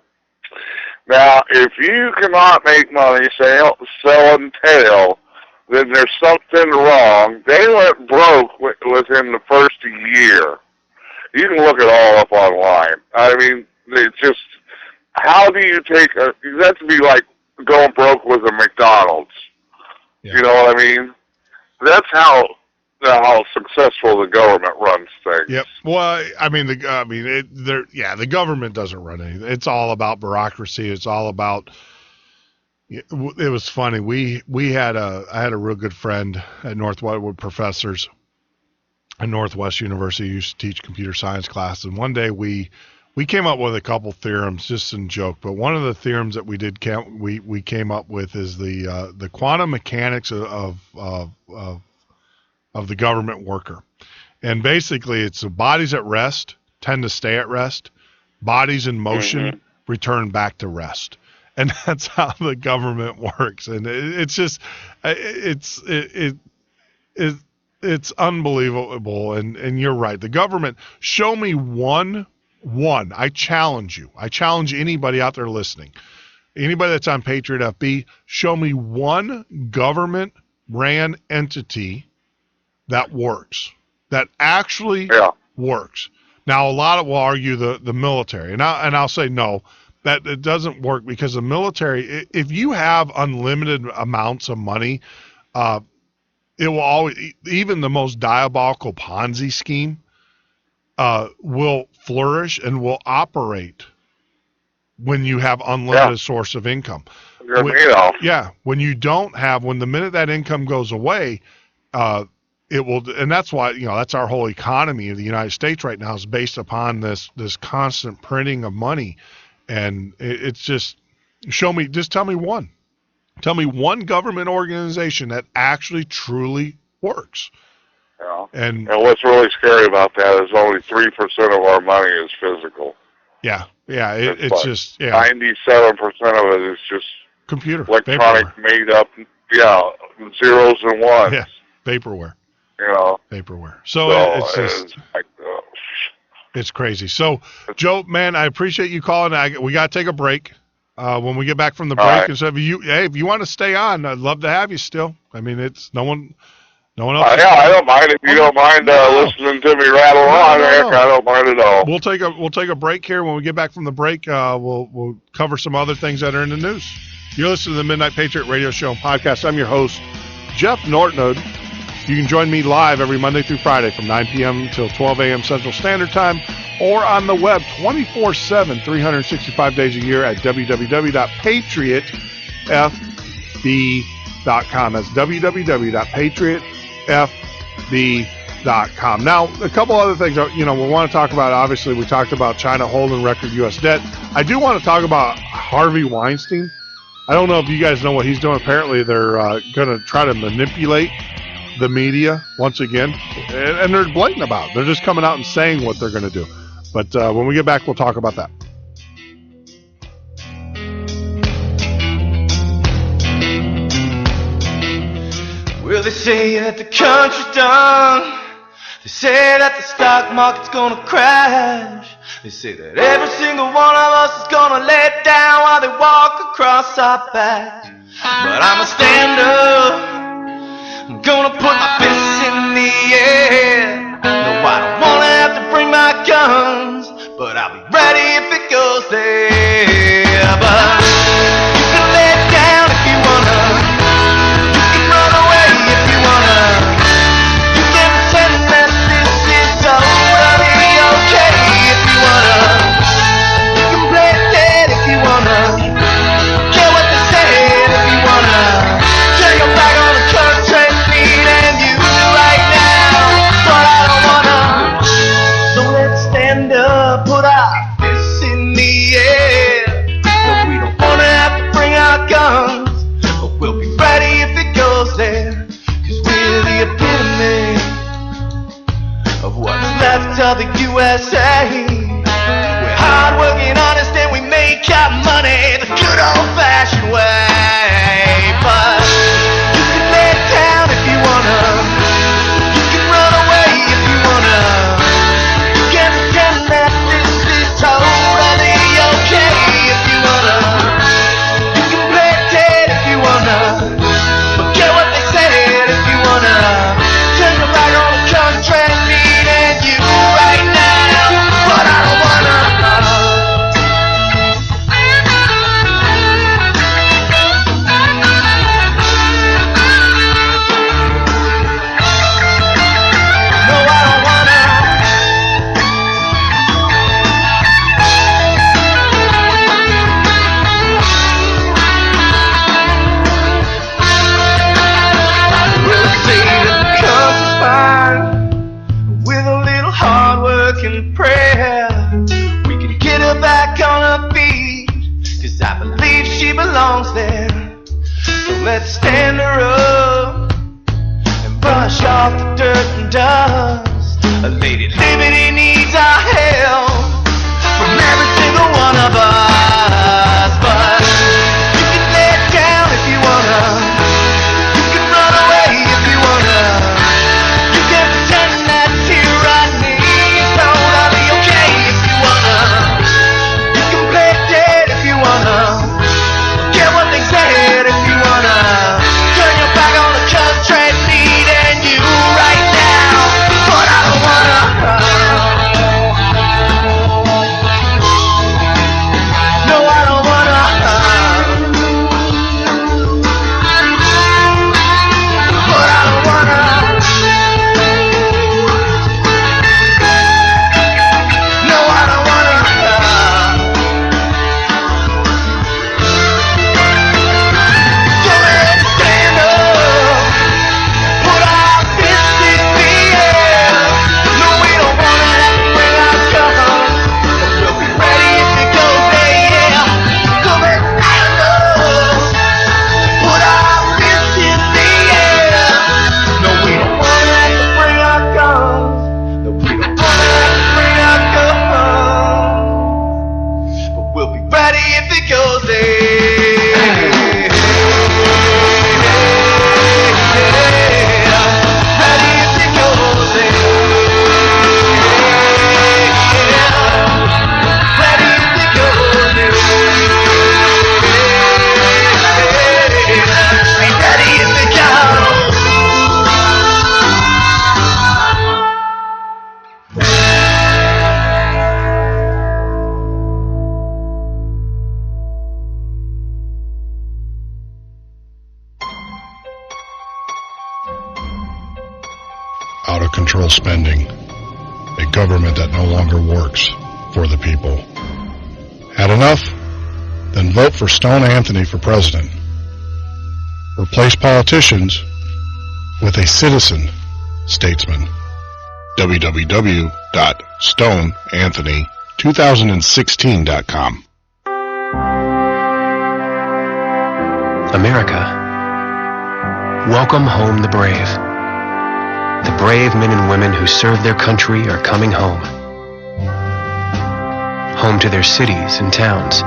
I: Now, if you cannot make money selling tail, then there's something wrong. They went broke within the first year. You can look it all up online. I mean, it's just, how do you that's to be like going broke with a McDonald's. Yeah. You know what I mean? That's how successful the government runs things.
E: Yep. Well, the government doesn't run anything. It's all about bureaucracy. It's all about. It was funny. I had a real good friend at Northwood Professors at Northwest University who used to teach computer science classes. And one day we came up with a couple theorems, just in joke. But one of the theorems that we came up with is the quantum mechanics of the government worker. And basically it's the bodies at rest tend to stay at rest, bodies in motion return back to rest. And that's how the government works. And it's just, it's unbelievable. And you're right. The government, show me one, I challenge you. I challenge anybody out there listening, anybody that's on Patriot FB, show me one government ran entity that works, that actually works. Now, a lot of will argue the military, and I'll say no, that it doesn't work because the military, if you have unlimited amounts of money, it will always, even the most diabolical Ponzi scheme will flourish and will operate when you have unlimited source of income. When the minute that income goes away, it will, and that's why, that's our whole economy of the United States right now is based upon this constant printing of money. And it's just, tell me one government organization that actually truly works.
I: Yeah. And what's really scary about that is only 3% of our money is physical.
E: Yeah. Yeah. It's just,
I: 97% of it is just
E: computer,
I: electronic, made up, zeros and ones.
E: Yeah. Paperware. Paperware. So it's just, it's crazy. So, Joe, man, I appreciate you calling. We got to take a break. When we get back from the break, and stuff, if you want to stay on, I'd love to have you still. I mean, it's no one else.
I: I don't mind if you don't mind listening to me rattle on. I don't mind at all.
E: We'll take a break here. When we get back from the break, we'll cover some other things that are in the news. You're listening to the Midnight Patriot Radio Show and Podcast. I'm your host, Jeff Nortnode. You can join me live every Monday through Friday from 9 p.m. until 12 a.m. Central Standard Time, or on the web 24/7, 365 days a year at www.patriotfb.com. That's www.patriotfb.com. Now, a couple other things, we want to talk about. Obviously, we talked about China holding record U.S. debt. I do want to talk about Harvey Weinstein. I don't know if you guys know what he's doing. Apparently, they're going to try to manipulate the media once again, and they're blatant about it. They're just coming out and saying what they're going to do. But when we get back, we'll talk about that.
J: Well, they say that the country's done. They say that the stock market's gonna crash. They say that every single one of us is gonna let down while they walk across our back. But I'ma stand up. I'm gonna put my fists in the air. No, I don't wanna have to bring my guns, but I'll be ready if it goes there. But you can lay down if you wanna. You can run away if you wanna. You can pretend that this is totally okay if you wanna. You can play dead if you wanna. Get what they said if you wanna. Turn your back on the country. Put our fists in the air. No, we don't wanna have to bring our guns, but we'll be ready if it goes there. Cause we're the epitome of what's left of the USA. We're hardworking, honest, and we make our money the good old-fashioned way. But you can lay down if you wanna. You can run away if you wanna. You can pretend that totally okay if you wanna. You can play dead if you wanna. But get what they said if you wanna. Turn your back on the country needing you right now. But I don't wanna. No, I don't wanna. With a little hard work and prayer, we can get her back on her feet. Cause I believe she belongs there. So let's stand her up and brush off the dirt and dust. A lady liberty needs our help from every single one of us. But you can lay down if you wanna. You can run away if you wanna. You can pretend that tyranny is totally okay if you wanna. You can play dead if you wanna. Get what they said if you wanna. Turn your back on the country needing you right now. But I don't wanna.
E: control spending, a government that no longer works for the people. Had enough? Then vote for Stone Anthony for president. Replace politicians with a citizen statesman. www.stoneanthony2016.com.
K: America, welcome home the brave. The brave men and women who serve their country are coming home. Home to their cities and towns.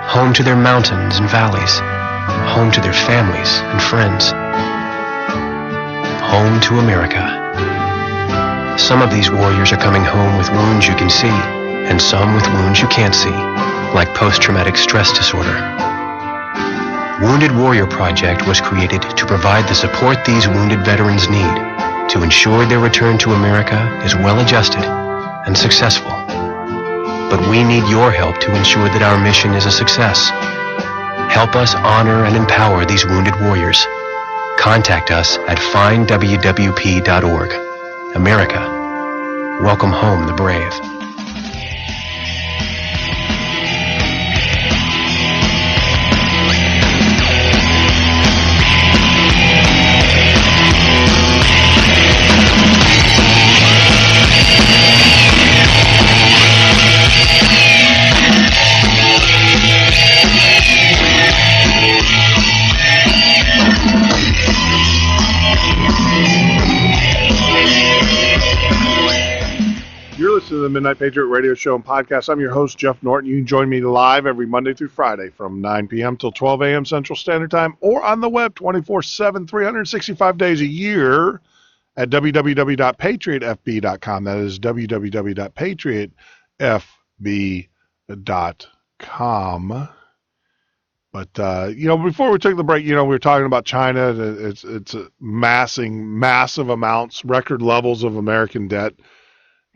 K: Home to their mountains and valleys. Home to their families and friends. Home to America. Some of these warriors are coming home with wounds you can see, and some with wounds you can't see, like post-traumatic stress disorder. Wounded Warrior Project was created to provide the support these wounded veterans need to ensure their return to America is well-adjusted and successful. But we need your help to ensure that our mission is a success. Help us honor and empower these wounded warriors. Contact us at findwwp.org. America, welcome home the brave.
E: To the Midnight Patriot radio show and podcast. I'm your host, Jeff Norton. You can join me live every Monday through Friday from 9 p.m. till 12 a.m. Central Standard Time, or on the web 24/7, 365 days a year at www.patriotfb.com. That is www.patriotfb.com. But, before we took the break, we were talking about China. It's massive amounts, record levels of American debt.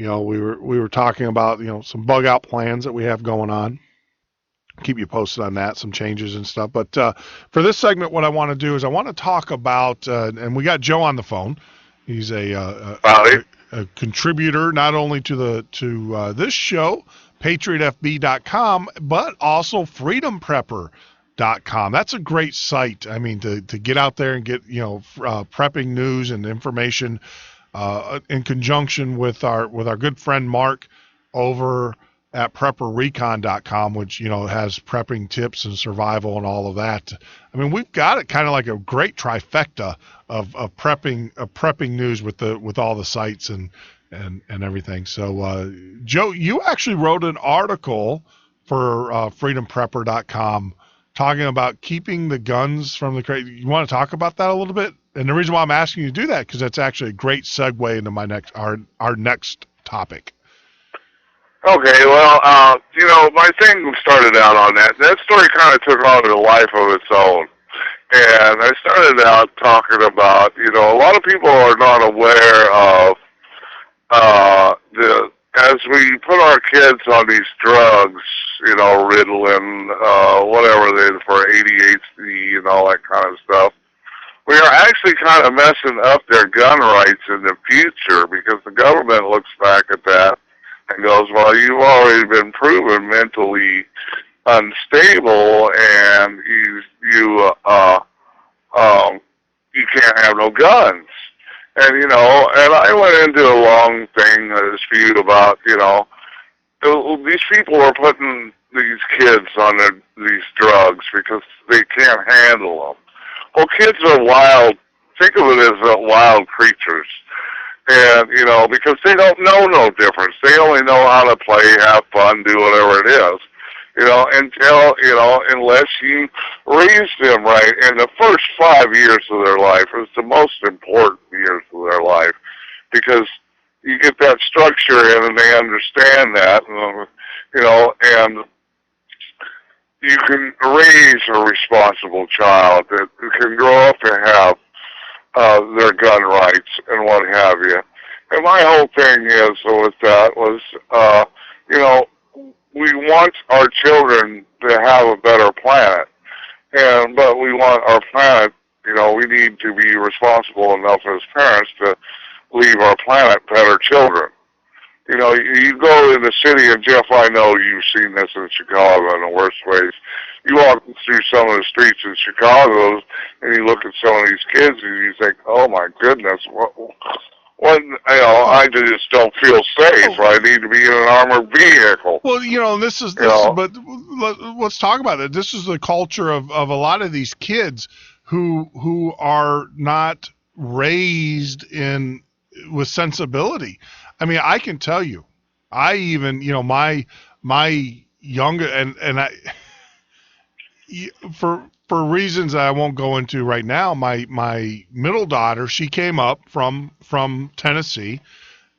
E: We were talking about, some bug out plans that we have going on. Keep you posted on that, some changes and stuff. But for this segment, what I want to do is I want to talk about, and we got Joe on the phone. He's a contributor not only to this show, PatriotFB.com, but also FreedomPrepper.com. That's a great site. I mean, to get out there and get prepping news and information. In conjunction with our good friend Mark over at PrepperRecon.com, which has prepping tips and survival and all of that. I mean, we've got it kind of like a great trifecta of prepping news with all the sites and everything. So, Joe, you actually wrote an article for FreedomPrepper.com talking about keeping the guns from the crate. You want to talk about that a little bit? And the reason why I'm asking you to do that, because that's actually a great segue into our next topic.
I: Okay, well, my thing started out on that. That story kind of took on a life of its own. And I started out talking about, a lot of people are not aware of as we put our kids on these drugs, Ritalin, whatever they for ADHD and all that kind of stuff. We are actually kind of messing up their gun rights in the future, because the government looks back at that and goes, well, you've already been proven mentally unstable, and you can't have no guns. And, and I went into a long thing, a dispute about, these people are putting these kids on these drugs because they can't handle them. Well, kids are wild. Think of it as wild creatures. And, because they don't know no difference. They only know how to play, have fun, do whatever it is. Unless you raise them right. And the first 5 years of their life is the most important years of their life, because you get that structure in and they understand that, and you can raise a responsible child that can grow up and have their gun rights and what have you. And my whole thing is with that was, we want our children to have a better planet, but we want our planet, we need to be responsible enough as parents to leave our planet better children. You know, you go in the city, and Jeff, I know you've seen this in Chicago in the worst ways. You walk through some of the streets in Chicago, and you look at some of these kids, and you think, "Oh my goodness, what you know, I just don't feel safe. I need to be in an armored vehicle."
E: Well, you know, but let's talk about it. This is the culture of a lot of these kids who are not raised with sensibility. I mean, I can tell you, I even, you know, my younger, and I, for reasons that I won't go into right now, my middle daughter, she came up from Tennessee,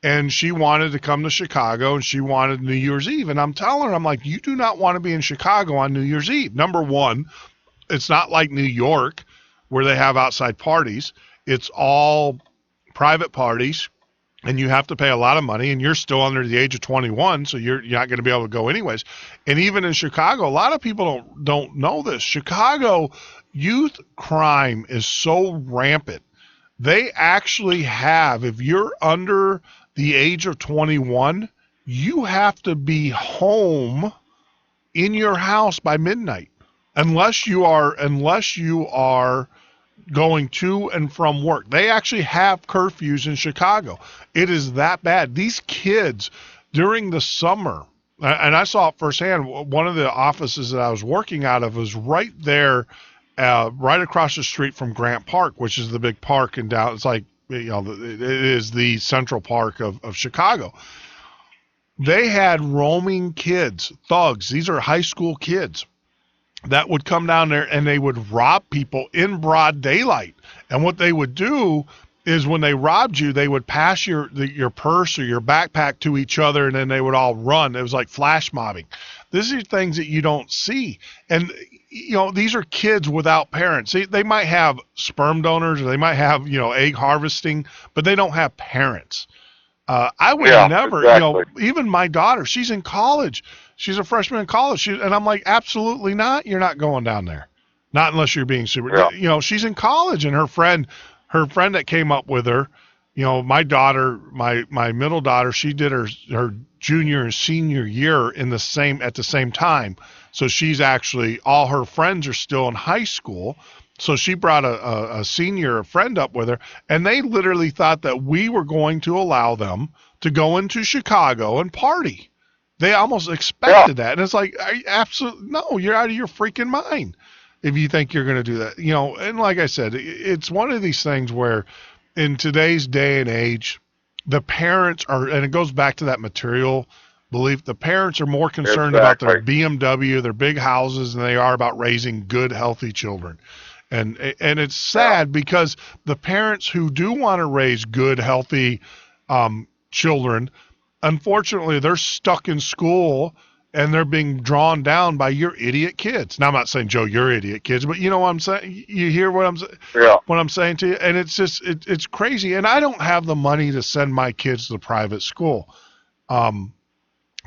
E: and she wanted to come to Chicago, and she wanted New Year's Eve. And I'm telling her, I'm like, you do not want to be in Chicago on New Year's Eve. Number one, it's not like New York where they have outside parties. It's all private parties, and you have to pay a lot of money, and you're still under the age of 21, so you're not going to be able to go anyways. And even in Chicago, a lot of people don't know this. Chicago youth crime is so rampant. They actually have, if you're under the age of 21, you have to be home in your house by midnight, unless you are going to and from work. They actually have curfews in Chicago. It is that bad. These kids during the summer, and I saw it firsthand, one of the offices that I was working out of was right there, right across the street from Grant Park, which is the big park in down. It's like, you know, it is the central park of Chicago. They had roaming kids, thugs. These are high school kids that would come down there, and they would rob people in broad daylight. And what they would do is when they robbed you, they would pass your purse or your backpack to each other, and then they would all run. It was like flash mobbing. These are things that you don't see. And, you know, these are kids without parents. They might have sperm donors, or they might have, you know, egg harvesting, but they don't have parents. I would never, exactly. You know, even my daughter, she's in college. She's a freshman in college. And I'm like, absolutely not. You're not going down there. Not unless you're being super, you know, she's in college, and her friend that came up with her, you know, my daughter, my middle daughter, she did her junior and senior year at the same time. So she's actually, all her friends are still in high school. So she brought a senior friend up with her, and they literally thought that we were going to allow them to go into Chicago and party. They almost expected that. And it's like, no, you're out of your freaking mind if you think you're going to do that. You know, and like I said, it's one of these things where in today's day and age, the parents are, and it goes back to that material belief, the parents are more concerned about their BMW, their big houses, than they are about raising good, healthy children. And it's sad because the parents who do want to raise good, healthy children, unfortunately, they're stuck in school and they're being drawn down by your idiot kids. Now, I'm not saying, Joe, you're idiot kids, but you know what I'm saying? You hear what I'm saying to you? And it's just, it's crazy. And I don't have the money to send my kids to private school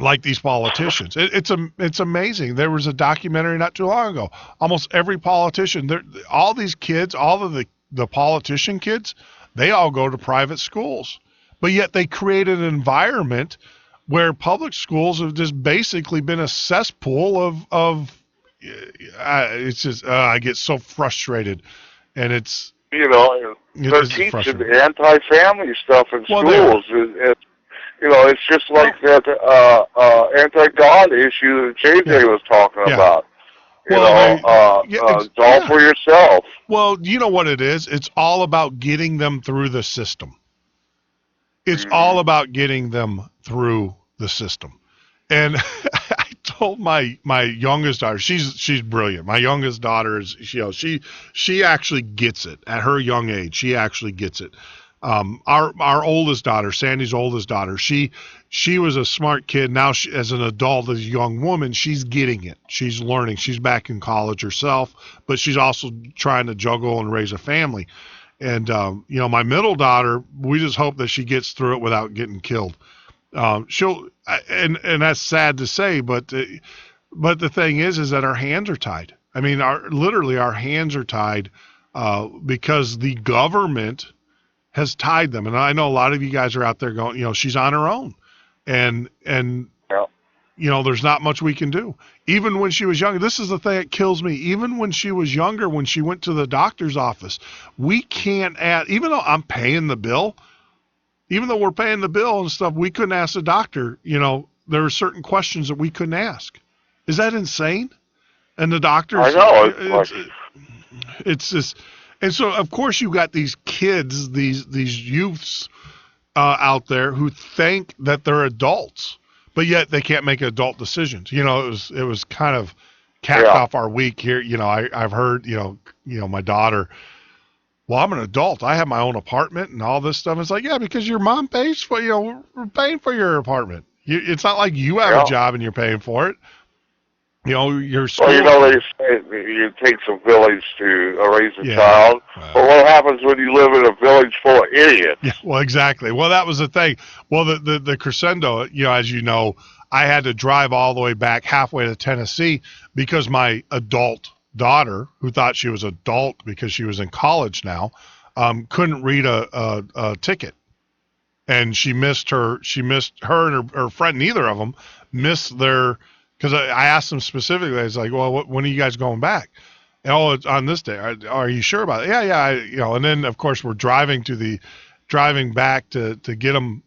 E: like these politicians. It's amazing. There was a documentary not too long ago. Almost every politician, all these kids, all of the politician kids, they all go to private schools. But yet they created an environment where public schools have just basically been a cesspool of it's just, I get so frustrated. And it's,
I: you know, they're teaching anti-family stuff in schools. You know, it's just like that anti-God issue that JJ was talking about. You know, it's all for yourself.
E: Well, you know what it is? It's all about getting them through the system. It's all about getting them through the system. And I told my youngest daughter, she's brilliant. My youngest daughter is, she actually gets it at her young age. She actually gets it. Our oldest daughter, Sandy's oldest daughter, she was a smart kid. Now as an adult, as a young woman, she's getting it. She's learning. She's back in college herself, but she's also trying to juggle and raise a family. And, you know, my middle daughter, we just hope that she gets through it without getting killed. And that's sad to say, but the thing is that our hands are tied. I mean, literally our hands are tied, because the government has tied them. And I know a lot of you guys are out there going, she's on her own. And there's not much we can do. Even when she was younger, this is the thing that kills me. Even when she was younger, when she went to the doctor's office, we can't add, even though I'm paying the bill, even though we're paying the bill and stuff, we couldn't ask the doctor, there are certain questions that we couldn't ask. Is that insane? And the doctor,
I: I know.
E: It's just, and so of course you got these kids, these youths out there who think that they're adults, but yet they can't make adult decisions. It was kind of capped off our week here. I've heard, my daughter, well, I'm an adult. I have my own apartment and all this stuff. It's like, yeah, because your mom pays for, we're paying for your apartment. It's not like you have a job and you're paying for it. Your school.
I: Well, they say it takes a village to raise a child. But what happens when you live in a village full of idiots?
E: Yeah, well, exactly. Well, that was the thing. Well, the crescendo, as you know, I had to drive all the way back halfway to Tennessee because my adult daughter, who thought she was adult because she was in college now, couldn't read a ticket. And she missed her and her friend, neither of them missed their, because I asked them specifically, I was like, well, when are you guys going back? And, it's on this day. Are you sure about it? Yeah. And then of course we're driving back to get them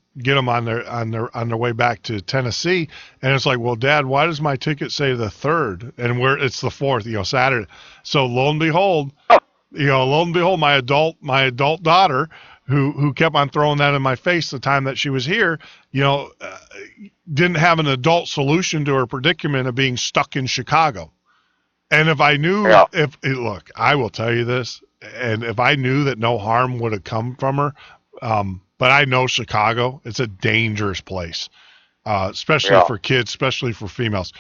E: on their way back to Tennessee. And it's like, well, Dad, why does my ticket say the 3rd? And it's the 4th, Saturday. So lo and behold, my adult daughter, who kept on throwing that in my face the time that she was here, didn't have an adult solution to her predicament of being stuck in Chicago. And if I knew, look, I will tell you this, and if I knew that no harm would have come from her, but I know Chicago, it's a dangerous place, especially for kids, especially for females.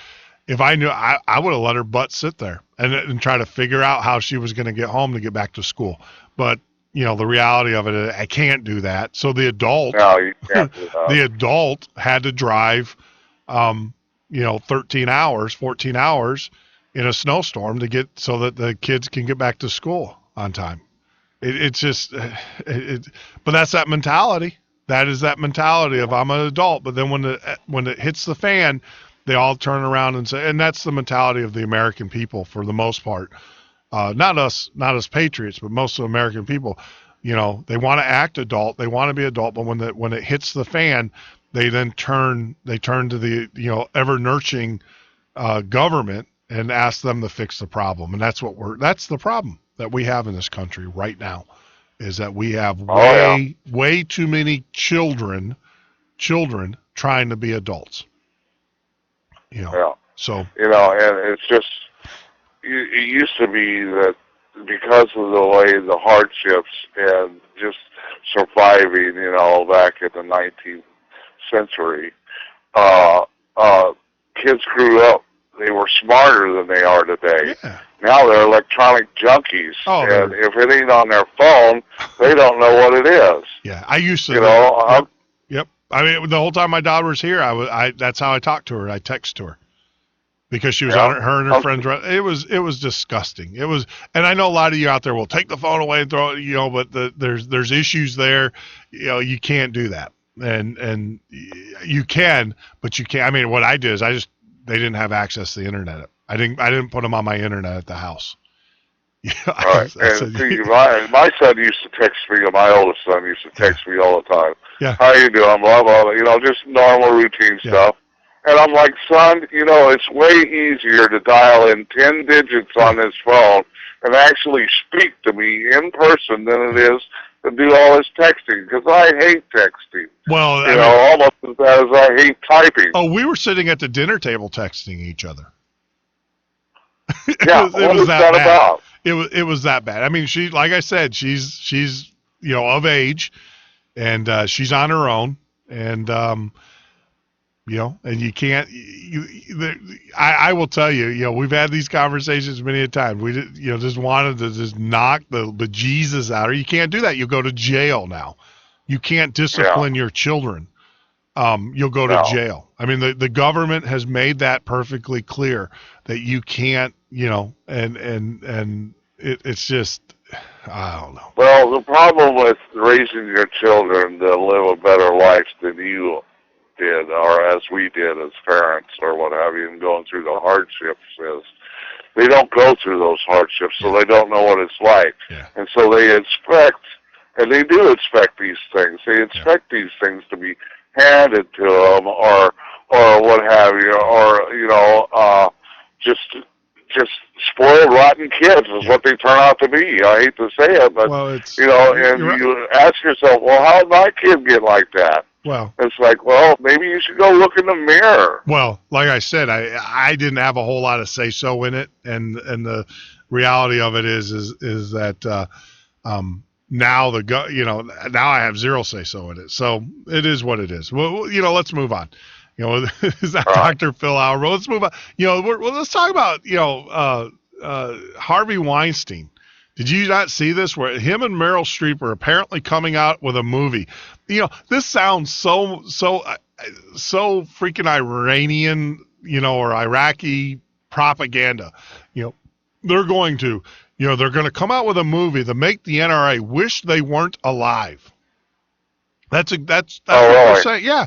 E: If I knew, I would have let her butt sit there and try to figure out how she was going to get home to get back to school. But the reality of it, I can't do that. So the adult, the adult had to drive, 13 hours, 14 hours in a snowstorm to get so that the kids can get back to school on time. It's just, but that's that mentality. That is that mentality of I'm an adult. But then when it hits the fan, they all turn around and say, and that's the mentality of the American people for the most part. Not us patriots, but most of the American people, they want to act adult, they want to be adult, but when it hits the fan, they turn to the ever nurturing government and ask them to fix the problem. And that's the problem that we have in this country right now, is that we have way too many children trying to be adults. So
I: and it's just, it used to be that because of the way the hardships and just surviving, back in the 19th century, kids grew up, they were smarter than they are today.
E: Yeah.
I: Now they're electronic junkies, and if it ain't on their phone, they don't know what it is.
E: Yeah, I used to. Yep. I mean, the whole time my daughter was here, that's how I talked to her. I text to her. Because she was on her and her friends. It was disgusting. And I know a lot of you out there will take the phone away and throw it, but there's issues there. You can't do that. And you can, but you can't. I mean, what I did is they didn't have access to the internet. I didn't put them on my internet at the house.
I: Right. My son used to text me, or my oldest son used to text me all the time.
E: Yeah.
I: How you doing? Blah, blah, blah. Just normal routine stuff. And I'm like, son, it's way easier to dial in 10 digits on this phone and actually speak to me in person than it is to do all this texting, because I hate texting.
E: Well,
I: almost as bad as I hate typing.
E: Oh, we were sitting at the dinner table texting each other.
I: Yeah, what was that about?
E: It was that bad. I mean, she, like I said, she's of age, and she's on her own, and and you can't. I will tell you, we've had these conversations many a time. We just wanted to just knock the bejesus out of her. You can't do that. You'll go to jail now. You can't discipline your children. You'll go to jail. I mean, the government has made that perfectly clear that you can't. And it's just I don't know.
I: Well, the problem with raising your children to live a better life than you did, or as we did as parents, or what have you, and going through the hardships is they don't go through those hardships, so they don't know what it's like.
E: Yeah.
I: And so they expect, and they do expect these things. They expect these things to be handed to them, or what have you, or, you know, just spoiled, rotten kids is what they turn out to be. I hate to say it, but, you know, and you ask yourself, well, how did my kid get like that?
E: Well,
I: it's like, well, maybe you should go look in the mirror.
E: Well, like I said, I didn't have a whole lot of say-so in it, and the reality of it is that now now I have zero say-so in it. So it is what it is. Well, you know, let's move on. You know, is that Dr. Phil Auer? Let's move on. You know, let's talk about, you know, Harvey Weinstein. Did you not see this? Where him and Meryl Streep are apparently coming out with a movie. You know, this sounds so freaking Iranian, you know, or Iraqi propaganda. You know, they're going to come out with a movie to make the NRA wish they weren't alive. That's what they're saying. Yeah.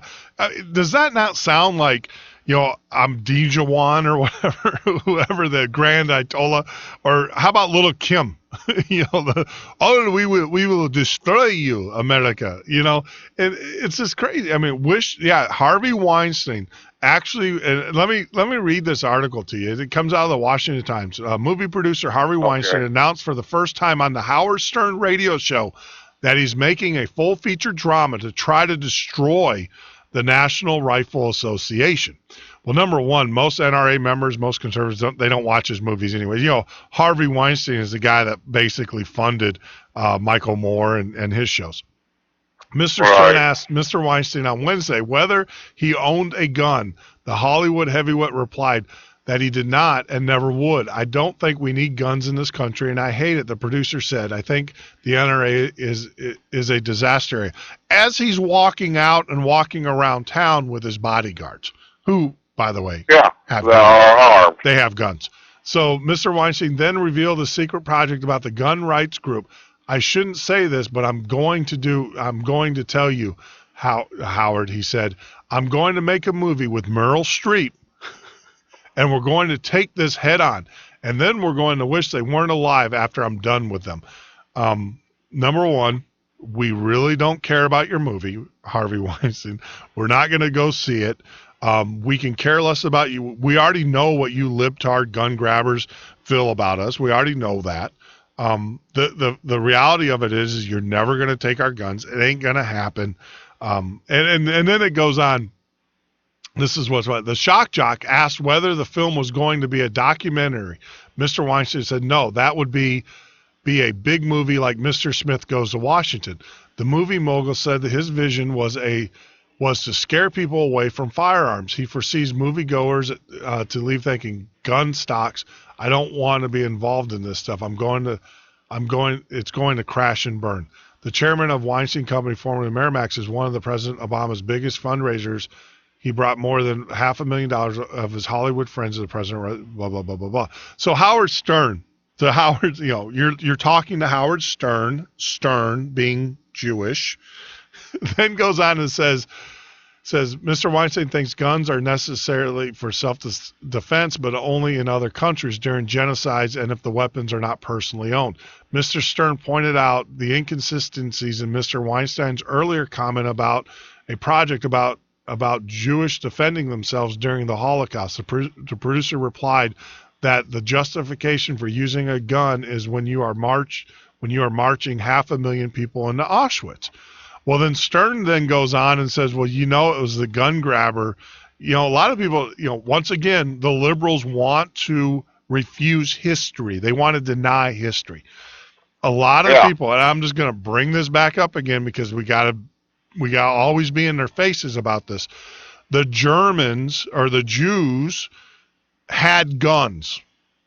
E: Does that not sound like, you know, I'm Dijawan or whatever, whoever the Grand Ayatollah, or how about Little Kim? You know, we will destroy you, America. You know, it's just crazy. I mean, Harvey Weinstein actually. And let me read this article to you. It comes out of the Washington Times. Movie producer Harvey Weinstein announced for the first time on the Howard Stern radio show that he's making a full-feature drama to try to destroy the National Rifle Association. Well, number one, most NRA members, most conservatives, they don't watch his movies anyway. You know, Harvey Weinstein is the guy that basically funded Michael Moore and his shows. Mr. Stern asked Mr. Weinstein on Wednesday whether he owned a gun. The Hollywood heavyweight replied that he did not and never would. I don't think we need guns in this country, and I hate it, the producer said. I think the NRA is a disaster area. As he's walking out and walking around town with his bodyguards, who, by the way, have guns. They have guns. So Mr. Weinstein then revealed a secret project about the gun rights group. I shouldn't say this, but I'm going to tell you, Howard, he said, I'm going to make a movie with Meryl Streep, and we're going to take this head on, and then we're going to wish they weren't alive after I'm done with them. Number one, we really don't care about your movie, Harvey Weinstein. We're not going to go see it. We can care less about you. We already know what you libtard gun grabbers feel about us. We already know that. The reality of it is you're never going to take our guns. It ain't going to happen. And then it goes on. This is what's what the shock jock asked whether the film was going to be a documentary. Mr. Weinstein said no, that would be a big movie like Mr. Smith Goes to Washington. The movie mogul said that his vision was to scare people away from firearms. He foresees moviegoers to leave thinking gun stocks. I don't want to be involved in this stuff. It's going to crash and burn. The chairman of Weinstein Company, formerly Miramax, is one of the President Obama's biggest fundraisers. He brought more than $500,000 of his Hollywood friends to the president, blah, blah, blah, blah, blah. So Howard Stern, you're talking to Howard Stern, Stern being Jewish, then goes on and says, Mr. Weinstein thinks guns are necessarily for self-defense, but only in other countries during genocides and if the weapons are not personally owned. Mr. Stern pointed out the inconsistencies in Mr. Weinstein's earlier comment about a project about Jewish defending themselves during the Holocaust. The producer replied that the justification for using a gun is when you are marching 500,000 people into Auschwitz. Well, then Stern then goes on and says, well, you know, it was the gun grabber. You know, a lot of people, you know, once again, the liberals want to refuse history. They want to deny history. A lot of people, and I'm just going to bring this back up again because we got to always be in their faces about this. The Germans or the Jews had guns.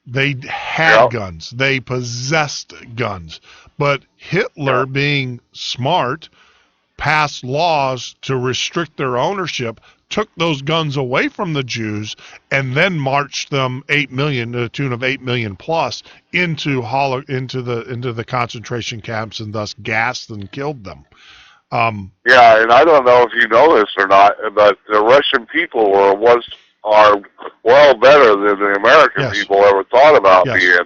E: They had guns. They possessed guns. But Hitler, being smart, passed laws to restrict their ownership, took those guns away from the Jews, and then marched them 8 million, to the tune of 8 million plus, into the concentration camps, and thus gassed and killed them.
I: Yeah, and I don't know if you know this or not, but the Russian people are well better than the American people ever thought about being.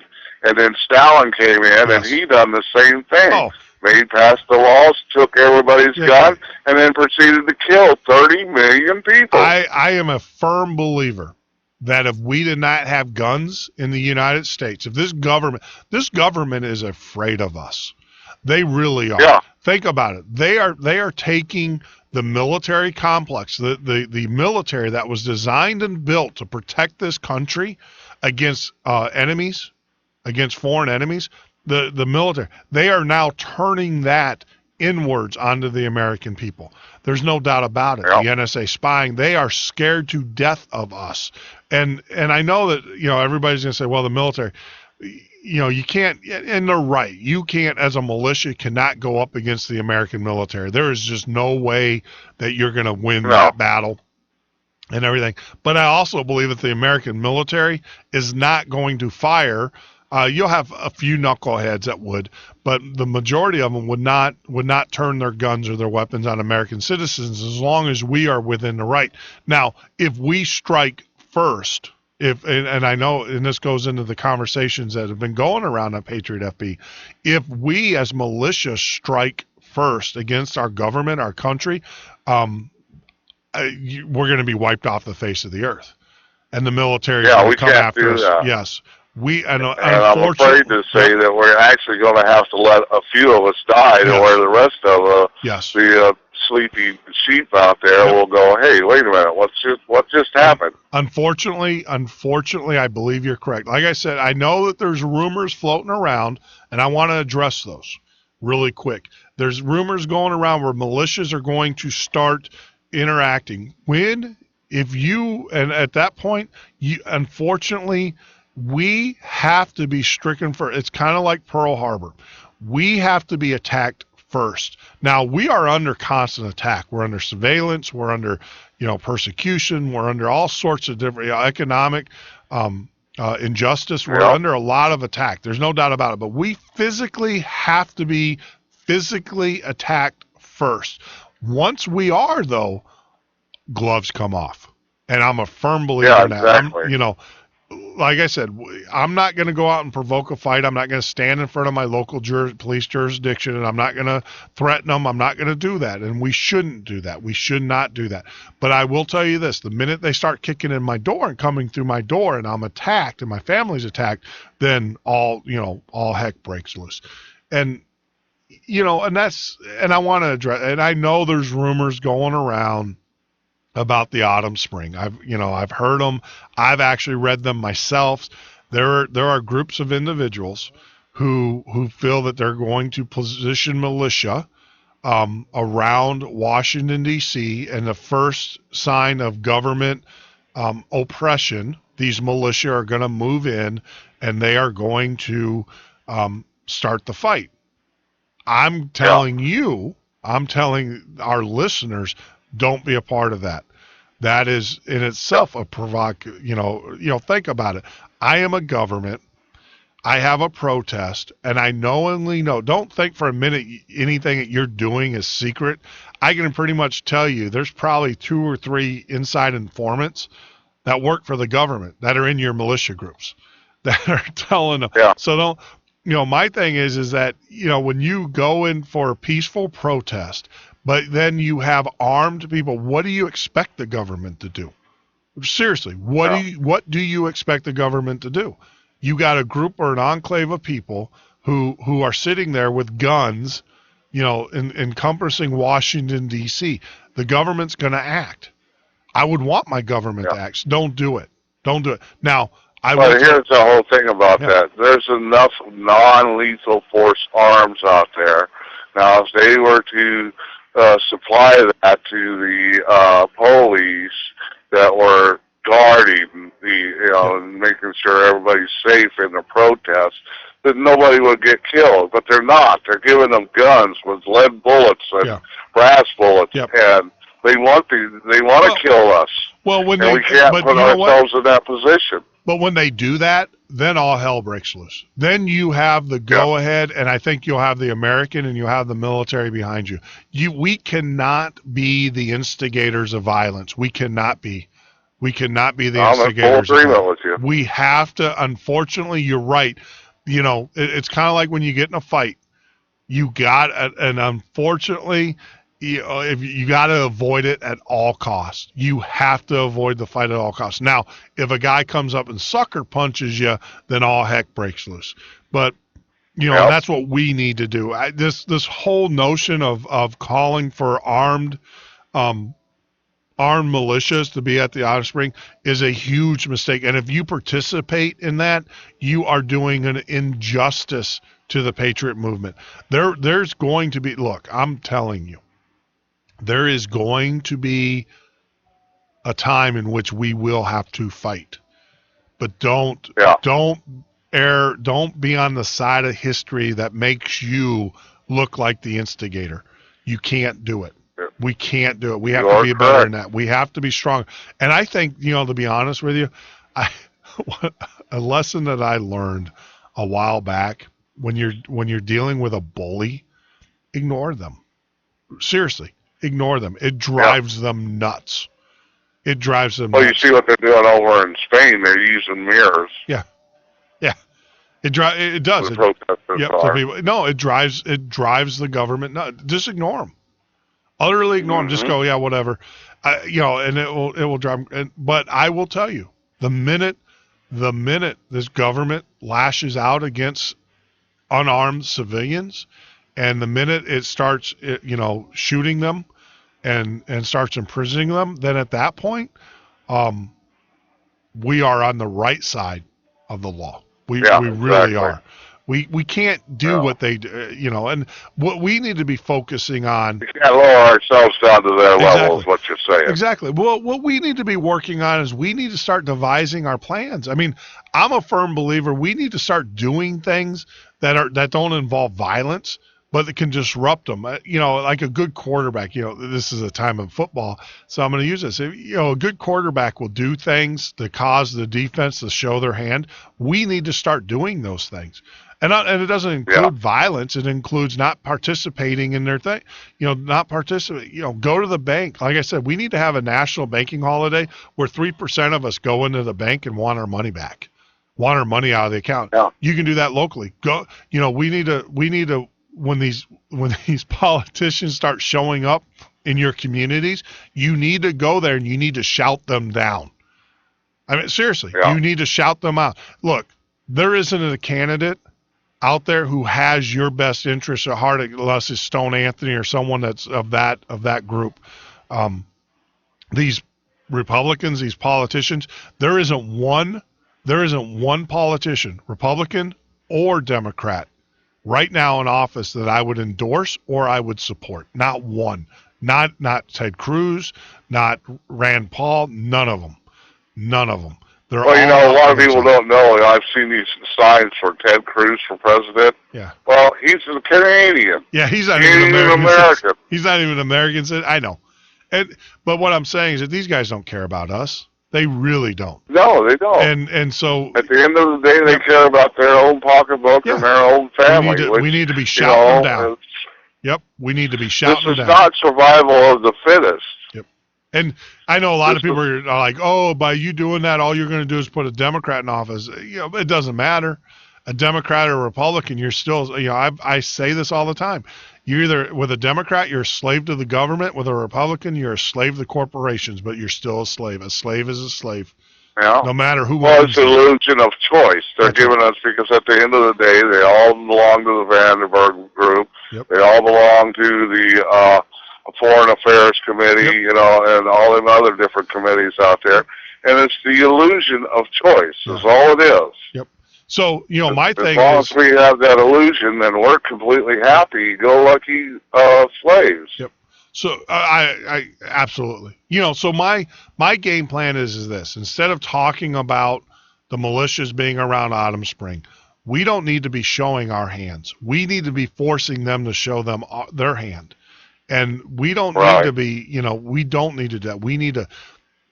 I: And then Stalin came in, and he done the same thing. Made passed the laws, took everybody's gun, and then proceeded to kill 30 million people.
E: I am a firm believer that if we did not have guns in the United States, if this government is afraid of us. They really are. Yeah. Think about it. They are taking the military complex, the military that was designed and built to protect this country against enemies, against foreign enemies. The military, they are now turning that inwards onto the American people. There's no doubt about it. Yep. The NSA spying, they are scared to death of us. And I know that, everybody's going to say, well, the military, you can't, and they're right. You can't, as a militia, cannot go up against the American military. There is just no way that you're going to win that battle and everything. But I also believe that the American military is not going to fire. You'll have a few knuckleheads that would, but the majority of them would not turn their guns or their weapons on American citizens as long as we are within the right. Now, if we strike first, and I know, and this goes into the conversations that have been going around on Patriot FB, if we as militia strike first against our government, our country, we're going to be wiped off the face of the earth, and the military is going to come after us.
I: That.
E: Yes.
I: And I'm afraid to say that we're actually going to have to let a few of us die to where the rest of the sleepy sheep out there will go, hey, wait a minute, what just happened?
E: Unfortunately, I believe you're correct. Like I said, I know that there's rumors floating around, and I want to address those really quick. There's rumors going around where militias are going to start interacting. And at that point, unfortunately, we have to be stricken for, it's kind of like Pearl Harbor. We have to be attacked first. Now, we are under constant attack. We're under surveillance. We're under, persecution. We're under all sorts of different economic injustice. We're under a lot of attack. There's no doubt about it. But we physically have to be physically attacked first. Once we are, though, gloves come off. And I'm a firm believer in that.
I: Exactly.
E: Like I said, I'm not going to go out and provoke a fight. I'm not going to stand in front of my local police jurisdiction, and I'm not going to threaten them. I'm not going to do that, and we shouldn't do that. We should not do that. But I will tell you this: the minute they start kicking in my door and coming through my door, and I'm attacked, and my family's attacked, then all heck breaks loose. And and I want to address, and I know there's rumors going around about the autumn spring. I've heard them. I've actually read them myself. There are groups of individuals who feel that they're going to position militia around Washington, D.C., and the first sign of government oppression, these militia are going to move in and they are going to start the fight. I'm telling our listeners, don't be a part of that. That is in itself a think about it. I am a government. I have a protest, and I knowingly know. Don't think for a minute anything that you're doing is secret. I can pretty much tell you there's probably 2 or 3 inside informants that work for the government that are in your militia groups that are telling them. Yeah. So don't. My thing is that, when you go in for a peaceful protest, but then you have armed people, what do you expect the government to do? Seriously, what do you expect the government to do? You got a group or an enclave of people who are sitting there with guns, encompassing Washington, D.C. The government's going to act. I would want my government to act. Don't do it. Don't do it. Now,
I: here's the whole thing about that. There's enough non-lethal force arms out there. Now, if they were to supply that to the police that were guarding and making sure everybody's safe in the protest, that nobody would get killed, but they're not. They're giving them guns with lead bullets and brass bullets, and they want to kill us.
E: Well,
I: we can't put ourselves in that position.
E: But when they do that, then all hell breaks loose. Then you have the go-ahead, and I think you'll have the American and you'll have the military behind you. We cannot be the instigators of violence. We cannot be. We cannot be the instigators.
I: I'm in full agreement with you.
E: We have to. Unfortunately, you're right. You know, it's kind of like when you get in a fight. You got, and unfortunately, if you got to avoid it at all costs. You have to avoid the fight at all costs. Now, if a guy comes up and sucker punches you, then all heck breaks loose. But you know, that's what we need to do. This whole notion of calling for armed militias to be at the Autumn Spring is a huge mistake. And if you participate in that, you are doing an injustice to the Patriot movement. There's going to be, look, I'm telling you, there is going to be a time in which we will have to fight. But don't be on the side of history that makes you look like the instigator. You can't do it. We can't do it. We have to be better than that. We have to be strong. And I think, you know, to be honest with you, a lesson that I learned a while back, when you're dealing with a bully, ignore them. Seriously, ignore them. It drives them nuts. It drives them nuts.
I: Well, you see what they're doing over in Spain. They're using mirrors.
E: Yeah. It does. It drives the government nuts. Just ignore them. Utterly ignore them. Just go, yeah, whatever. You know, and it will drive. But I will tell you, the minute this government lashes out against unarmed civilians, and the minute it starts, shooting them, and starts imprisoning them, then at that point, we are on the right side of the law. We really are. We can't do what they do, and what we need to be focusing on.
I: We can't lower ourselves down to their level, is what you're saying.
E: Exactly. Well, what we need to be working on is we need to start devising our plans. I mean, I'm a firm believer we need to start doing things that don't involve violence, but that can disrupt them. Like a good quarterback. This is a time of football, so I'm going to use this. A good quarterback will do things to cause the defense to show their hand. We need to start doing those things. And it doesn't include violence. It includes not participating in their thing. Not participate. Go to the bank. Like I said, we need to have a national banking holiday where 3% of us go into the bank and want our money back, want our money out of the account. Yeah. You can do that locally. Go. We need to. When these politicians start showing up in your communities, you need to go there and you need to shout them down. I mean, seriously, you need to shout them out. Look, there isn't a candidate out there who has your best interest at heart, unless it's Stone Anthony or someone that's of that group. These Republicans, these politicians, there isn't one politician, Republican or Democrat, right now in office that I would endorse or I would support. Not one. Not Ted Cruz, not Rand Paul, none of them. A
I: lot of people don't know. I've seen these signs for Ted Cruz for president.
E: Yeah.
I: Well, he's a Canadian.
E: Yeah, he's not even American. He's not even American. I know. But what I'm saying is that these guys don't care about us. They really don't.
I: No, they don't.
E: And so
I: at the end of the day, they care about their own pocketbook and their own family.
E: We need to be shouting them down. Yep, we need to be shouting them down.
I: This is not survival of the fittest.
E: Yep. And I know a lot of people are like, oh, by you doing that, all you're going to do is put a Democrat in office. It doesn't matter. A Democrat or a Republican, you're still, I say this all the time. You're either, with a Democrat, you're a slave to the government. With a Republican, you're a slave to corporations, but you're still a slave. A slave is a slave.
I: Yeah.
E: No matter who.
I: Well, it's an illusion of choice. They're giving us, because at the end of the day, they all belong to the Vandenberg group.
E: Yep.
I: They all belong to the Foreign Affairs Committee, and all them other different committees out there. And it's the illusion of choice is all it is.
E: Yep. So, my thing is,
I: as long as we have that illusion, then we're completely happy-go-lucky slaves.
E: Yep. So, I absolutely. So my game plan is this. Instead of talking about the militias being around Autumn Spring, We don't need to be showing our hands. We need to be forcing them to show them their hand. And we don't need to be, we don't need to do that. We need to,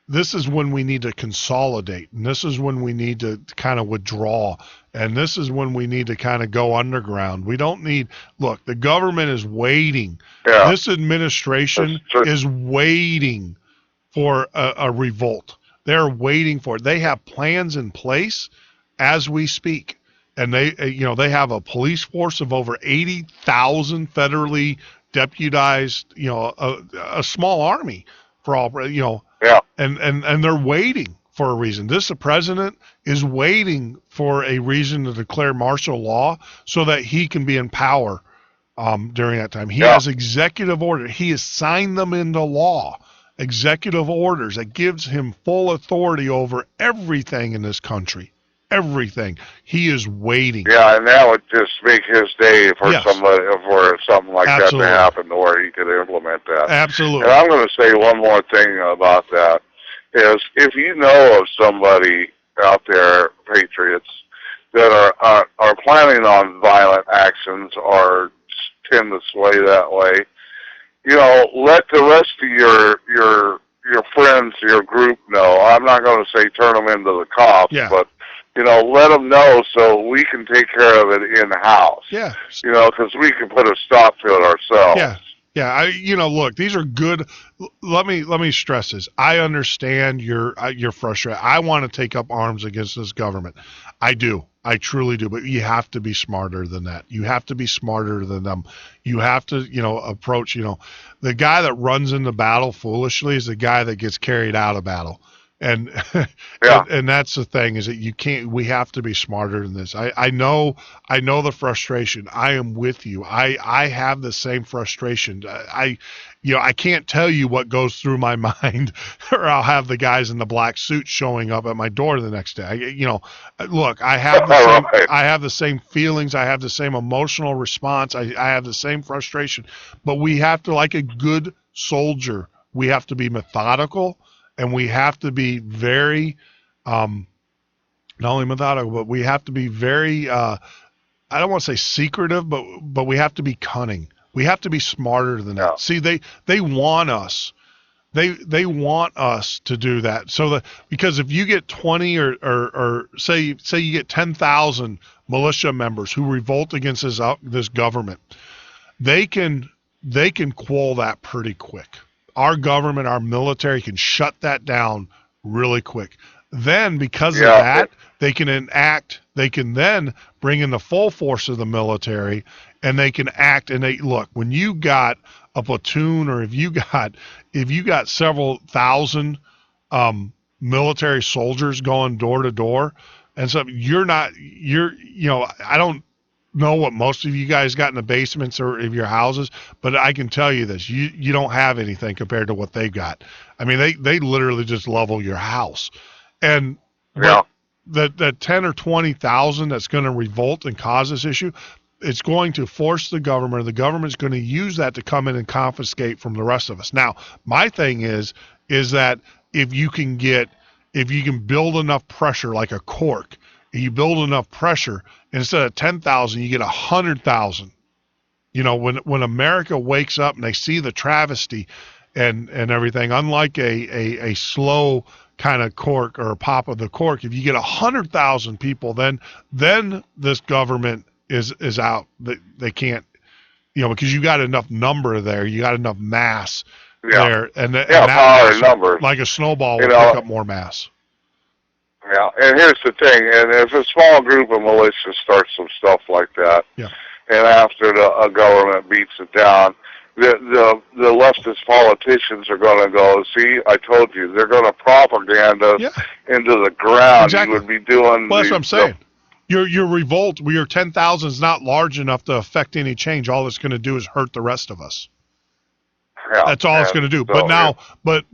E: this is when we need to consolidate. And this is when we need to kind of withdraw. And this is when we need to kind of go underground. We don't need, look, the government is waiting. Yeah. This administration is waiting for a revolt. They're waiting for it. They have plans in place as we speak. And they have a police force of over 80,000 federally deputized, a small army for all, and they're waiting for a reason. The president is waiting for a reason to declare martial law so that he can be in power during that time. He has executive order. He has signed them into law, executive orders that gives him full authority over everything in this country. Everything. He is waiting.
I: Yeah, and that would just make his day for somebody, for something like that to happen, to where he could implement that.
E: Absolutely.
I: And I'm going to say one more thing about that is, if you know of somebody out there, patriots, that are planning on violent actions or tend to sway that way, let the rest of your friends, your group know. I'm not going to say turn them into the cops, but let them know so we can take care of it in-house.
E: Yeah.
I: Because we can put a stop to it ourselves.
E: Yeah. Yeah. Look, these are good. Let me stress this. I understand you're frustrated. I want to take up arms against this government. I do. I truly do. But you have to be smarter than that. You have to be smarter than them. You have to, approach, the guy that runs into battle foolishly is the guy that gets carried out of battle. And and that's the thing, is that we have to be smarter than this. I know the frustration. I am with you. I have the same frustration. I can't tell you what goes through my mind, or I'll have the guys in the black suits showing up at my door the next day. Look, I have the same feelings. I have the same emotional response. I have the same frustration, but we have to, like a good soldier, we have to be methodical. And we have to be very, not only methodical, but we have to be very, I don't want to say secretive, but we have to be cunning. We have to be smarter than that. See, they want us. They want us to do that. Because if you get 20 or say you get 10,000 militia members who revolt against this government, they can quell that pretty quick. Our government, our military can shut that down really quick. Then, because of that, they can then bring in the full force of the military, and they can act. And look, when you got a platoon, or if you got several thousand military soldiers going door to door, and so I don't know what most of you guys got in the basements or of your houses, but I can tell you this: you don't have anything compared to what they got. I mean, they literally just level your house, and that 10 or 20,000 that's going to revolt and cause this issue, it's going to force the government. The government's going to use that to come in and confiscate from the rest of us. Now, my thing is that if you can build enough pressure, like a cork. You build enough pressure, instead of 10,000, you get 100,000. When America wakes up and they see the travesty and everything, unlike a slow kind of cork or a pop of the cork, if you get 100,000 people, then this government is out. They can't, because you got enough number there, you got enough mass there, and that
I: numbers,
E: like a snowball, will pick up more mass.
I: Yeah, and here's the thing, and if a small group of militia starts some stuff like that, and after a government beats it down, the leftist politicians are going to go, see, I told you, they're going to propaganda into the ground.
E: Exactly.
I: You would be doing
E: that's what I'm saying. Your revolt, your 10,000 is not large enough to affect any change. All it's going to do is hurt the rest of us. That's all it's going to do. So,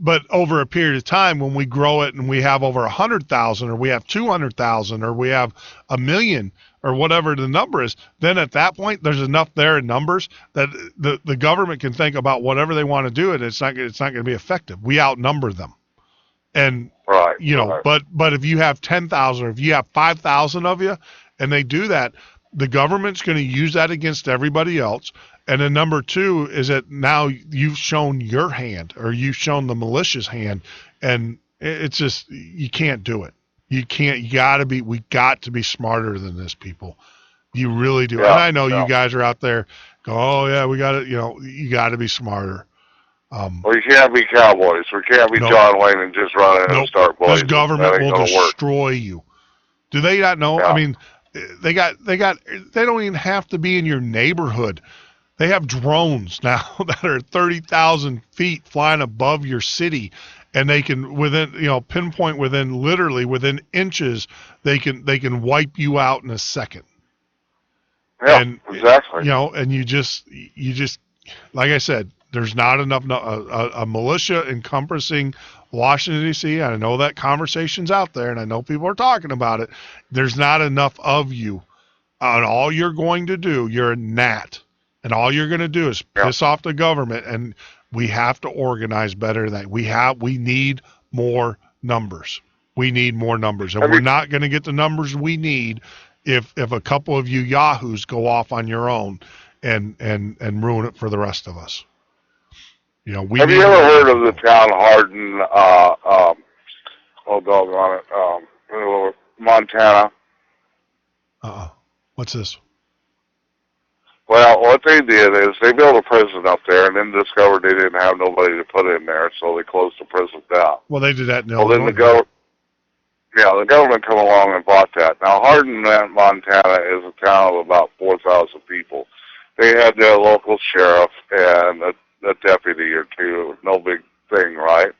E: but over a period of time, when we grow it and we have over 100,000, or we have 200,000, or we have 1 million, or whatever the number is, then at that point, there's enough there in numbers that the government can think about whatever they want to do, and it's not going to be effective. We outnumber them, and but if you have 10,000, or if you have 5,000 of you, and they do that, the government's going to use that against everybody else. And then number two is that now you've shown your hand, or you've shown the militia's hand, and it's just, you can't do it. You can't. We got to be smarter than this, people. You really do.
I: Yeah,
E: and I know you guys are out there go, oh yeah, we got to, you got to be smarter.
I: We can't be cowboys. We can't be John Wayne and just run in and start blazing.
E: This government will destroy you. Do they not know?
I: Yeah.
E: I mean, they don't even have to be in your neighborhood. They have drones now that are 30,000 feet flying above your city, and they can pinpoint within inches. They can wipe you out in a second.
I: Yeah, exactly.
E: And you just like I said, there's not enough a militia encompassing Washington, D.C. I know that conversation's out there, and I know people are talking about it. There's not enough of you. And all you're going to do, you're a gnat. And all you're going to do is piss off the government, and we have to organize better than that. We need more numbers. We need more numbers. And we're not going to get the numbers we need if a couple of you yahoos go off on your own and ruin it for the rest of us. Have
I: you ever heard of the town Hardin, doggone it, Montana?
E: What's this?
I: Well, what they did is they built a prison up there and then discovered they didn't have nobody to put in there, so they closed the prison down.
E: Well, they did that in
I: Illinois. Then the government come along and bought that. Now, Hardin, Montana is a town of about 4,000 people. They had their local sheriff and a deputy or two, no big thing, right?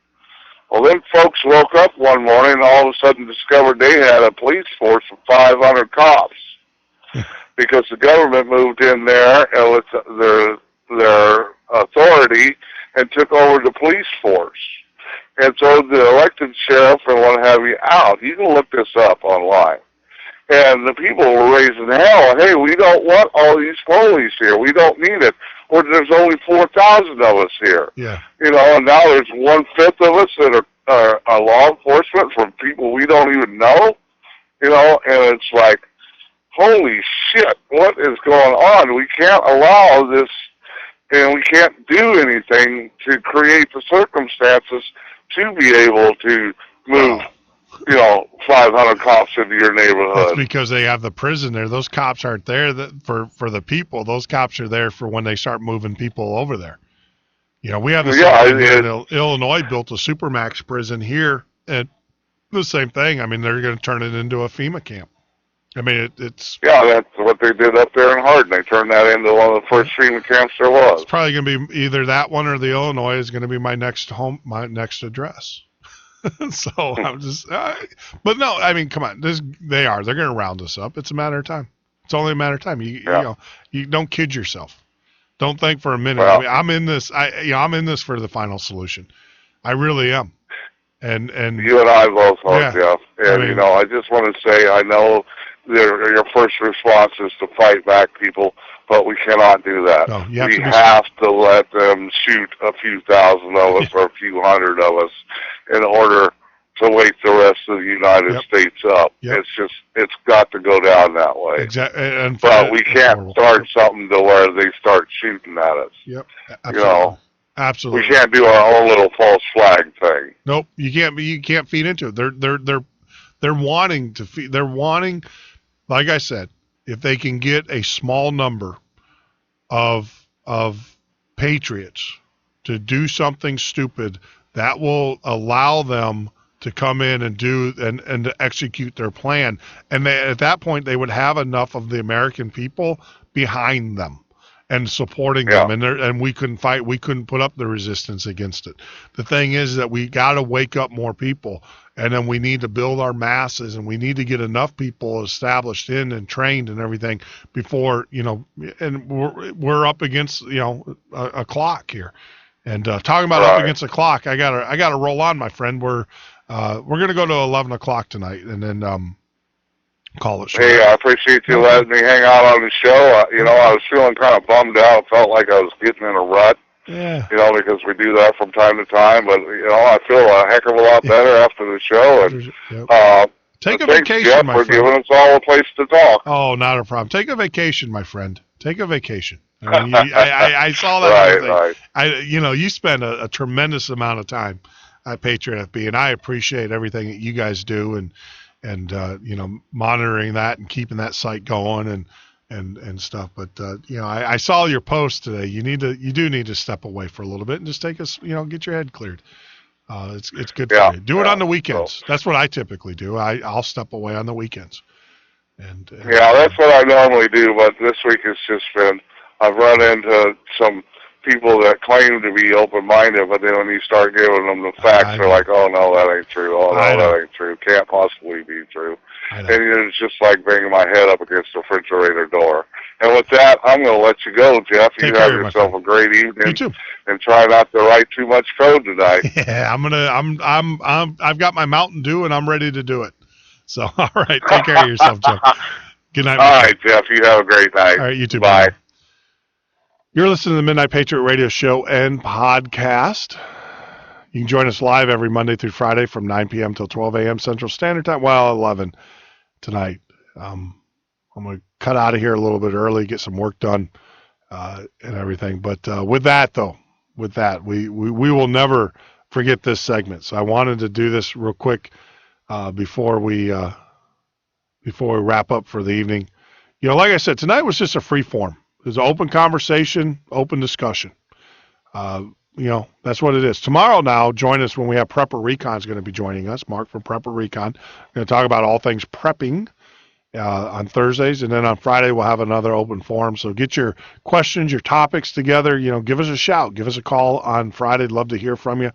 I: Well, then folks woke up one morning and all of a sudden discovered they had a police force of 500 cops because the government moved in there and with their authority and took over the police force. And so the elected sheriff and what have you out. You can look this up online. And the people were raising hell. Hey, we don't want all these police here. We don't need it. Or there's only 4,000 of us here.
E: Yeah.
I: And now there's 1/5 of us that are law enforcement from people we don't even know. And it's like, holy shit, what is going on? We can't allow this, and we can't do anything to create the circumstances to be able to move 500 cops into your neighborhood.
E: That's because they have the prison there. Those cops aren't there for the people. Those cops are there for when they start moving people over there. We have Illinois built a Supermax prison here, and the same thing. I mean, they're going to turn it into a FEMA camp. I mean, it's... Yeah,
I: that's what they did up there in Hardin. They turned that into one of the first FEMA camps there was.
E: It's probably going to be either that one or the Illinois is going to be my next address. So I'm just, but no, I mean, come on, they're going to round us up. It's a matter of time. It's only a matter of time. You don't kid yourself. Don't think for a minute.
I: Well,
E: I mean, I'm in this. I'm in this for the final solution. I really am. And
I: you and I both are, Jeff. And I just want to say, I know your first response is to fight back people, but we cannot do that.
E: No, we
I: have to let them shoot a few thousand of us or a few hundred of us in order to wake the rest of the United States up.
E: Yep.
I: It's got to go down that way.
E: Exactly.
I: But we can't start something to where they start shooting at us.
E: Yep. Absolutely. Absolutely.
I: We can't do our own little false flag thing.
E: Nope. You can't feed into it. They're wanting to feed. They're wanting, like I said, if they can get a small number of patriots to do something stupid, that will allow them to come in and do and to execute their plan. And at that point, they would have enough of the American people behind them and supporting them. And we couldn't fight. We couldn't put up the resistance against it. The thing is that we got to wake up more people, and then we need to build our masses, and we need to get enough people established in and trained and everything before, and we're up against, a clock here. And talking about up against the clock, I gotta roll on, my friend. We're gonna go to 11 o'clock tonight, and then call it short.
I: Hey, I appreciate you letting me hang out on the show. I was feeling kind of bummed out. Felt like I was getting in a rut.
E: Yeah.
I: Because we do that from time to time. But I feel a heck of a lot better after the show. And
E: Take a
I: Thanks,
E: vacation,
I: Jeff,
E: my
I: for
E: friend.
I: giving us all a place to talk.
E: Oh, not a problem. Take a vacation, my friend. Take a vacation. I mean, I saw that.
I: Right.
E: You spend a tremendous amount of time at Patriot FB, and I appreciate everything that you guys do, and monitoring that and keeping that site going and stuff. But I saw your post today. You do need to step away for a little bit and just take us, get your head cleared. It's good for you. Do it on the weekends. So, that's what I typically do. I'll step away on the weekends. And
I: that's what I normally do. But this week it's just been, I've run into some people that claim to be open-minded, but then when you start giving them the facts, they're like, oh, no, that ain't true. Oh, no, that ain't true. Can't possibly be true. And it's just like banging my head up against the refrigerator door. And with that, I'm going to let you go, Jeff. You have yourself a great evening.
E: You too.
I: And try not to write too much code tonight.
E: Yeah, I've got my Mountain Dew and I'm ready to do it. So, all right, take care of yourself, Jeff. Good night.
I: All right, Jeff. You have a great night.
E: All right, you too.
I: Bye.
E: You're listening to the Midnight Patriot Radio Show and podcast. You can join us live every Monday through Friday from 9 p.m. till 12 a.m. Central Standard Time. Well, 11 tonight. I'm going to cut out of here a little bit early, get some work done and everything. But with that, we will never forget this segment. So I wanted to do this real quick before we wrap up for the evening. Like I said, tonight was just a free form. It was an open conversation, open discussion. That's what it is. Tomorrow now, join us when we have Prepper Recon is going to be joining us. Mark from Prepper Recon. We're going to talk about all things prepping on Thursdays, and then on Friday we'll have another open forum. So get your questions, your topics together. Give us a shout. Give us a call on Friday. Love to hear from you.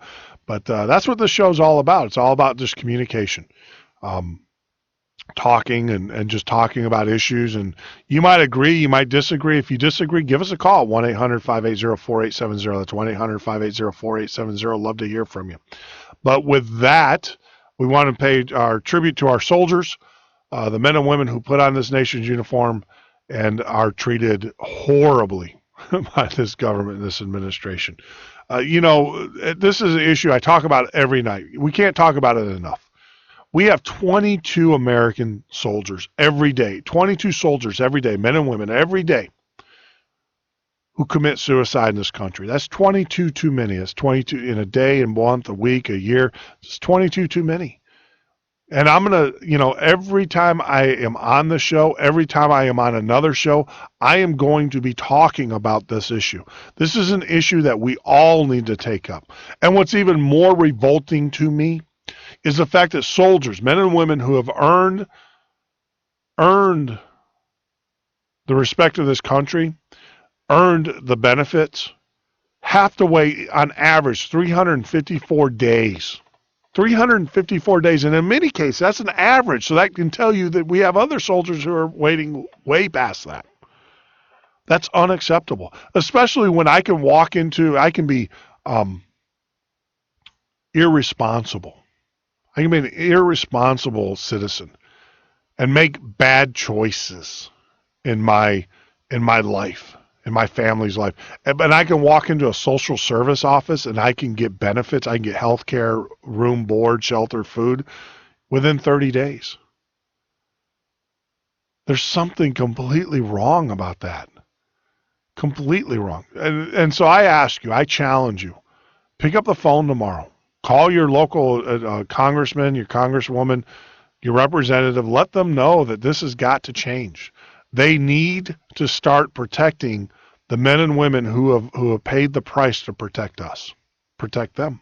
E: But that's what this show's all about. It's all about just communication. Talking and just talking about issues, and you might agree, you might disagree. If you disagree, give us a call, 1-800-580-4870. That's 1-800-580-4870. Love to hear from you. But with that, we want to pay our tribute to our soldiers, the men and women who put on this nation's uniform and are treated horribly by this government and this administration. This is an issue I talk about every night. We can't talk about it enough. We have 22 American soldiers every day, 22 soldiers every day, men and women every day, who commit suicide in this country. That's 22 too many. That's 22 in a day, a month, a week, a year. It's 22 too many. And I'm going to, every time I am on the show, every time I am on another show, I am going to be talking about this issue. This is an issue that we all need to take up. And what's even more revolting to me is the fact that soldiers, men and women who have earned the respect of this country, earned the benefits, have to wait on average 354 days. 354 days. And in many cases, that's an average. So that can tell you that we have other soldiers who are waiting way past that. That's unacceptable. Especially when I can be irresponsible. I can be an irresponsible citizen and make bad choices in my life, in my family's life. But I can walk into a social service office and I can get benefits. I can get health care, room, board, shelter, food within 30 days. There's something completely wrong about that. Completely wrong. And so I ask you, I challenge you, pick up the phone tomorrow. Call your local congressman, your congresswoman, your representative. Let them know that this has got to change. They need to start protecting the men and women who have paid the price to protect us, protect them.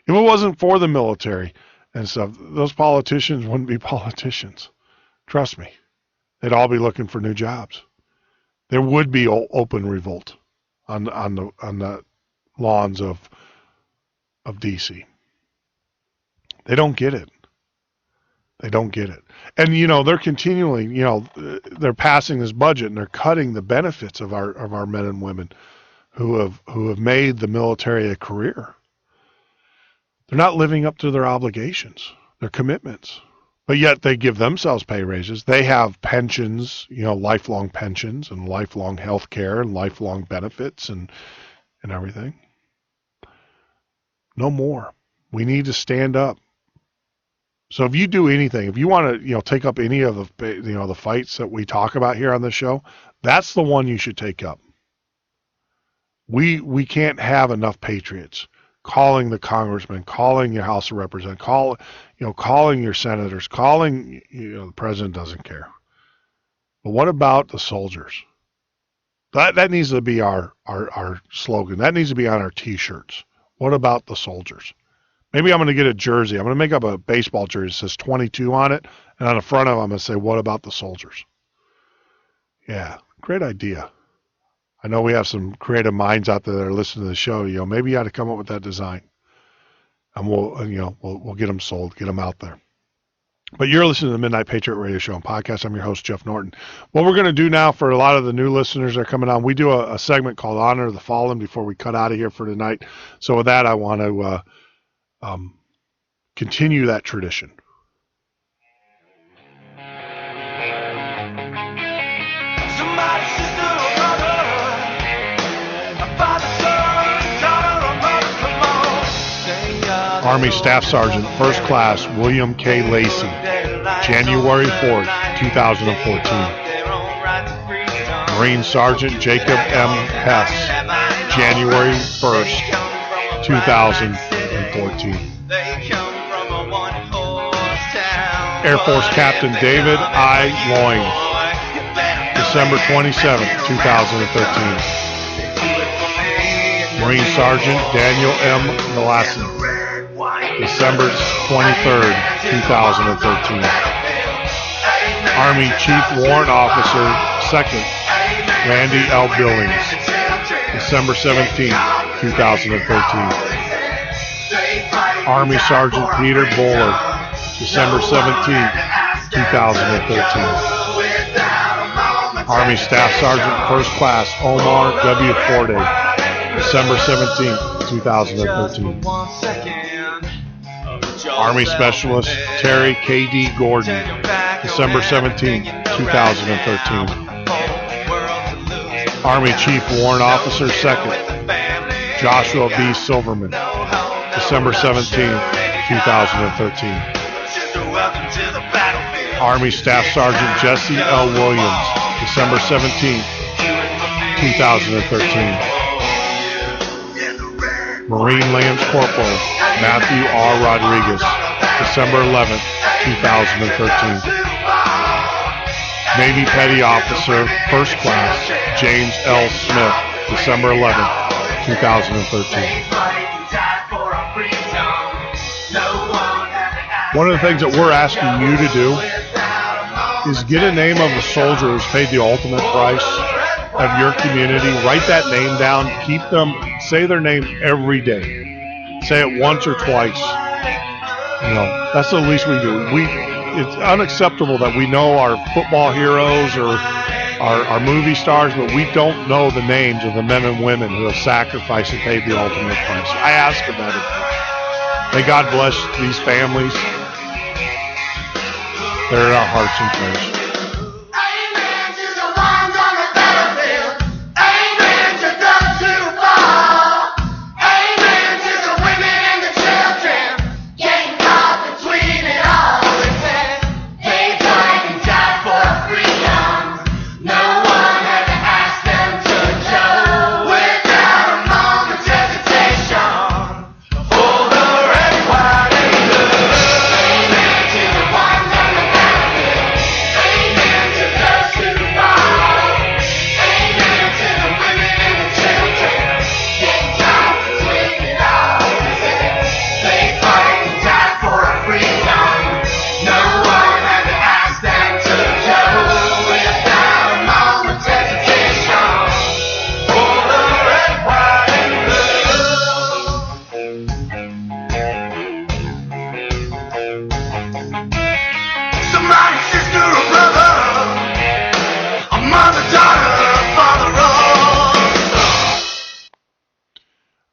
E: If it wasn't for the military and stuff, those politicians wouldn't be politicians. Trust me. They'd all be looking for new jobs. There would be open revolt on the lawns of DC. They don't get it. They don't get it. And, they're continually, they're passing this budget and they're cutting the benefits of our men and women who have made the military a career. They're not living up to their obligations, their commitments. But yet they give themselves pay raises. They have pensions, lifelong pensions and lifelong health care and lifelong benefits and everything. No more. We need to stand up So if you do anything, if you want to, take up any of the, the fights that we talk about here on the show, that's the one you should take up. We can't have enough patriots calling the congressman, calling your House of Representatives, calling your senators, calling, the president doesn't care. But what about the soldiers? That needs to be our slogan. That needs to be on our T-shirts. What about the soldiers? Maybe I'm going to get a jersey. I'm going to make up a baseball jersey that says 22 on it, and on the front of it, I'm going to say, what about the soldiers? Yeah, great idea. I know we have some creative minds out there that are listening to the show. Maybe you ought to come up with that design, and we'll get them sold, get them out there. But you're listening to the Midnight Patriot Radio Show and Podcast. I'm your host, Jeff Norton. What we're going to do now for a lot of the new listeners that are coming on, we do a segment called Honor the Fallen before we cut out of here for tonight. So with that, I want to continue that tradition. Army Staff Sergeant, First Class, William K. Lacey, January 4th, 2014. Marine Sergeant Jacob M. Hess, January 1st, 2014. Air Force Captain David I. Loyne, December 27th, 2013. Marine Sergeant Daniel M. Melassen, December 23rd, 2013. Army Chief Warrant Officer, 2nd, Randy L. Billings, December 17th, 2013. Army Sergeant Peter Bullard, December 17th, 2013. Army Staff Sergeant, First Class, Omar W. Forday, December 17th, 2013. Army Specialist Terry K.D. Gordon, December 17, 2013. Army Chief Warrant Officer, 2nd, Joshua B. Silverman, December 17, 2013. Army Staff Sergeant Jesse L. Williams, December 17, 2013. Marine Lance Corporal Matthew R. Rodriguez, December 11th, 2013. Navy Petty Officer, First Class, James L. Smith, December 11th, 2013. One of the things that we're asking you to do is get a name of a soldier who's paid the ultimate price of your community. Write that name down. Keep them. Say their name every day. Say it once or twice. That's the least we do. It's unacceptable that we know our football heroes or our movie stars, but we don't know the names of the men and women who have sacrificed and paid the ultimate price. I ask about it. May God bless these families. They're in our hearts and prayers.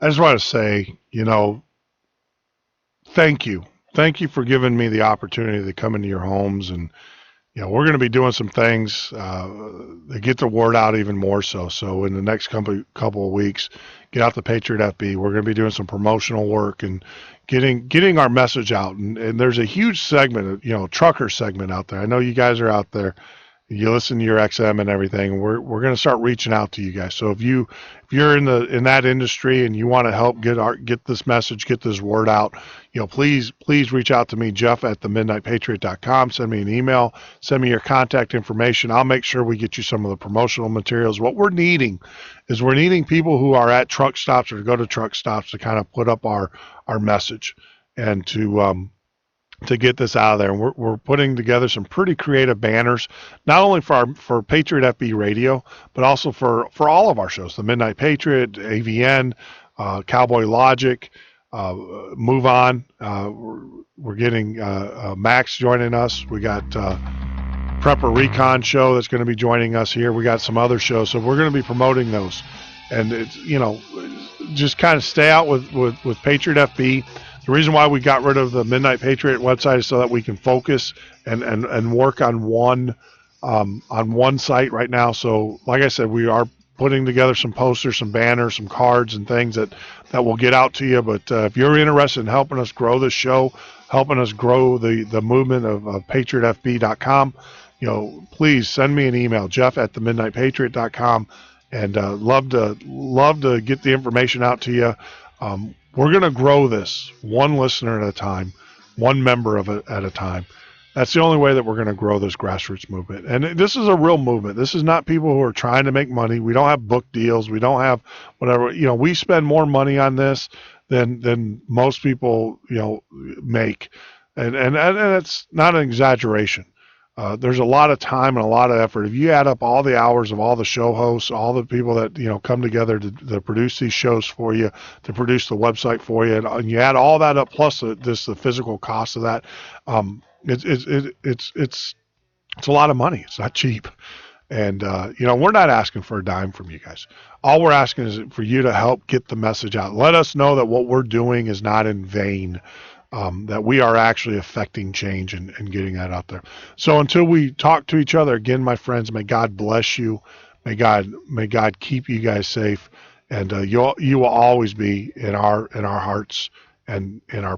E: I just want to say, thank you. Thank you for giving me the opportunity to come into your homes and, we're going to be doing some things to get the word out even more so. So in the next couple of weeks, get out the Patriot FB. We're going to be doing some promotional work and getting our message out. And there's a huge segment, trucker segment out there. I know you guys are out there. You listen to your XM and everything. We're going to start reaching out to you guys. So if you're in that industry and you want to help get this message, get this word out, please reach out to me, Jeff@themidnightpatriot.com. Send me an email, send me your contact information. I'll make sure we get you some of the promotional materials. What we're needing is people who are at truck stops or go to truck stops to kind of put up our message and to get this out of there. And we're putting together some pretty creative banners, not only for Patriot FB Radio, but also for all of our shows, the Midnight Patriot, AVN, Cowboy Logic, Move On. We're getting Max joining us. We got Prepper Recon show that's going to be joining us here. We got some other shows, so we're going to be promoting those. And it's just kind of stay out with Patriot FB. The reason why we got rid of the Midnight Patriot website is so that we can focus and work on one site right now. So, like I said, we are putting together some posters, some banners, some cards, and things that will get out to you. But if you're interested in helping us grow this show, helping us grow the movement of PatriotFB.com, please send me an email, Jeff@themidnightpatriot.com, and love to get the information out to you. We're going to grow this one listener at a time, one member of it at a time. That's the only way that we're going to grow this grassroots movement. And this is a real movement. This is not people who are trying to make money. We don't have book deals. We don't have whatever. We spend more money on this than most people, make. And it's not an exaggeration. There's a lot of time and a lot of effort. If you add up all the hours of all the show hosts, all the people that come together to produce these shows for you, to produce the website for you, and you add all that up plus the physical cost of that, it's a lot of money. It's not cheap, and we're not asking for a dime from you guys. All we're asking is for you to help get the message out. Let us know that what we're doing is not in vain. That we are actually affecting change and getting that out there. So until we talk to each other again, my friends, may God bless you. May God keep you guys safe. And you will always be in our hearts and in our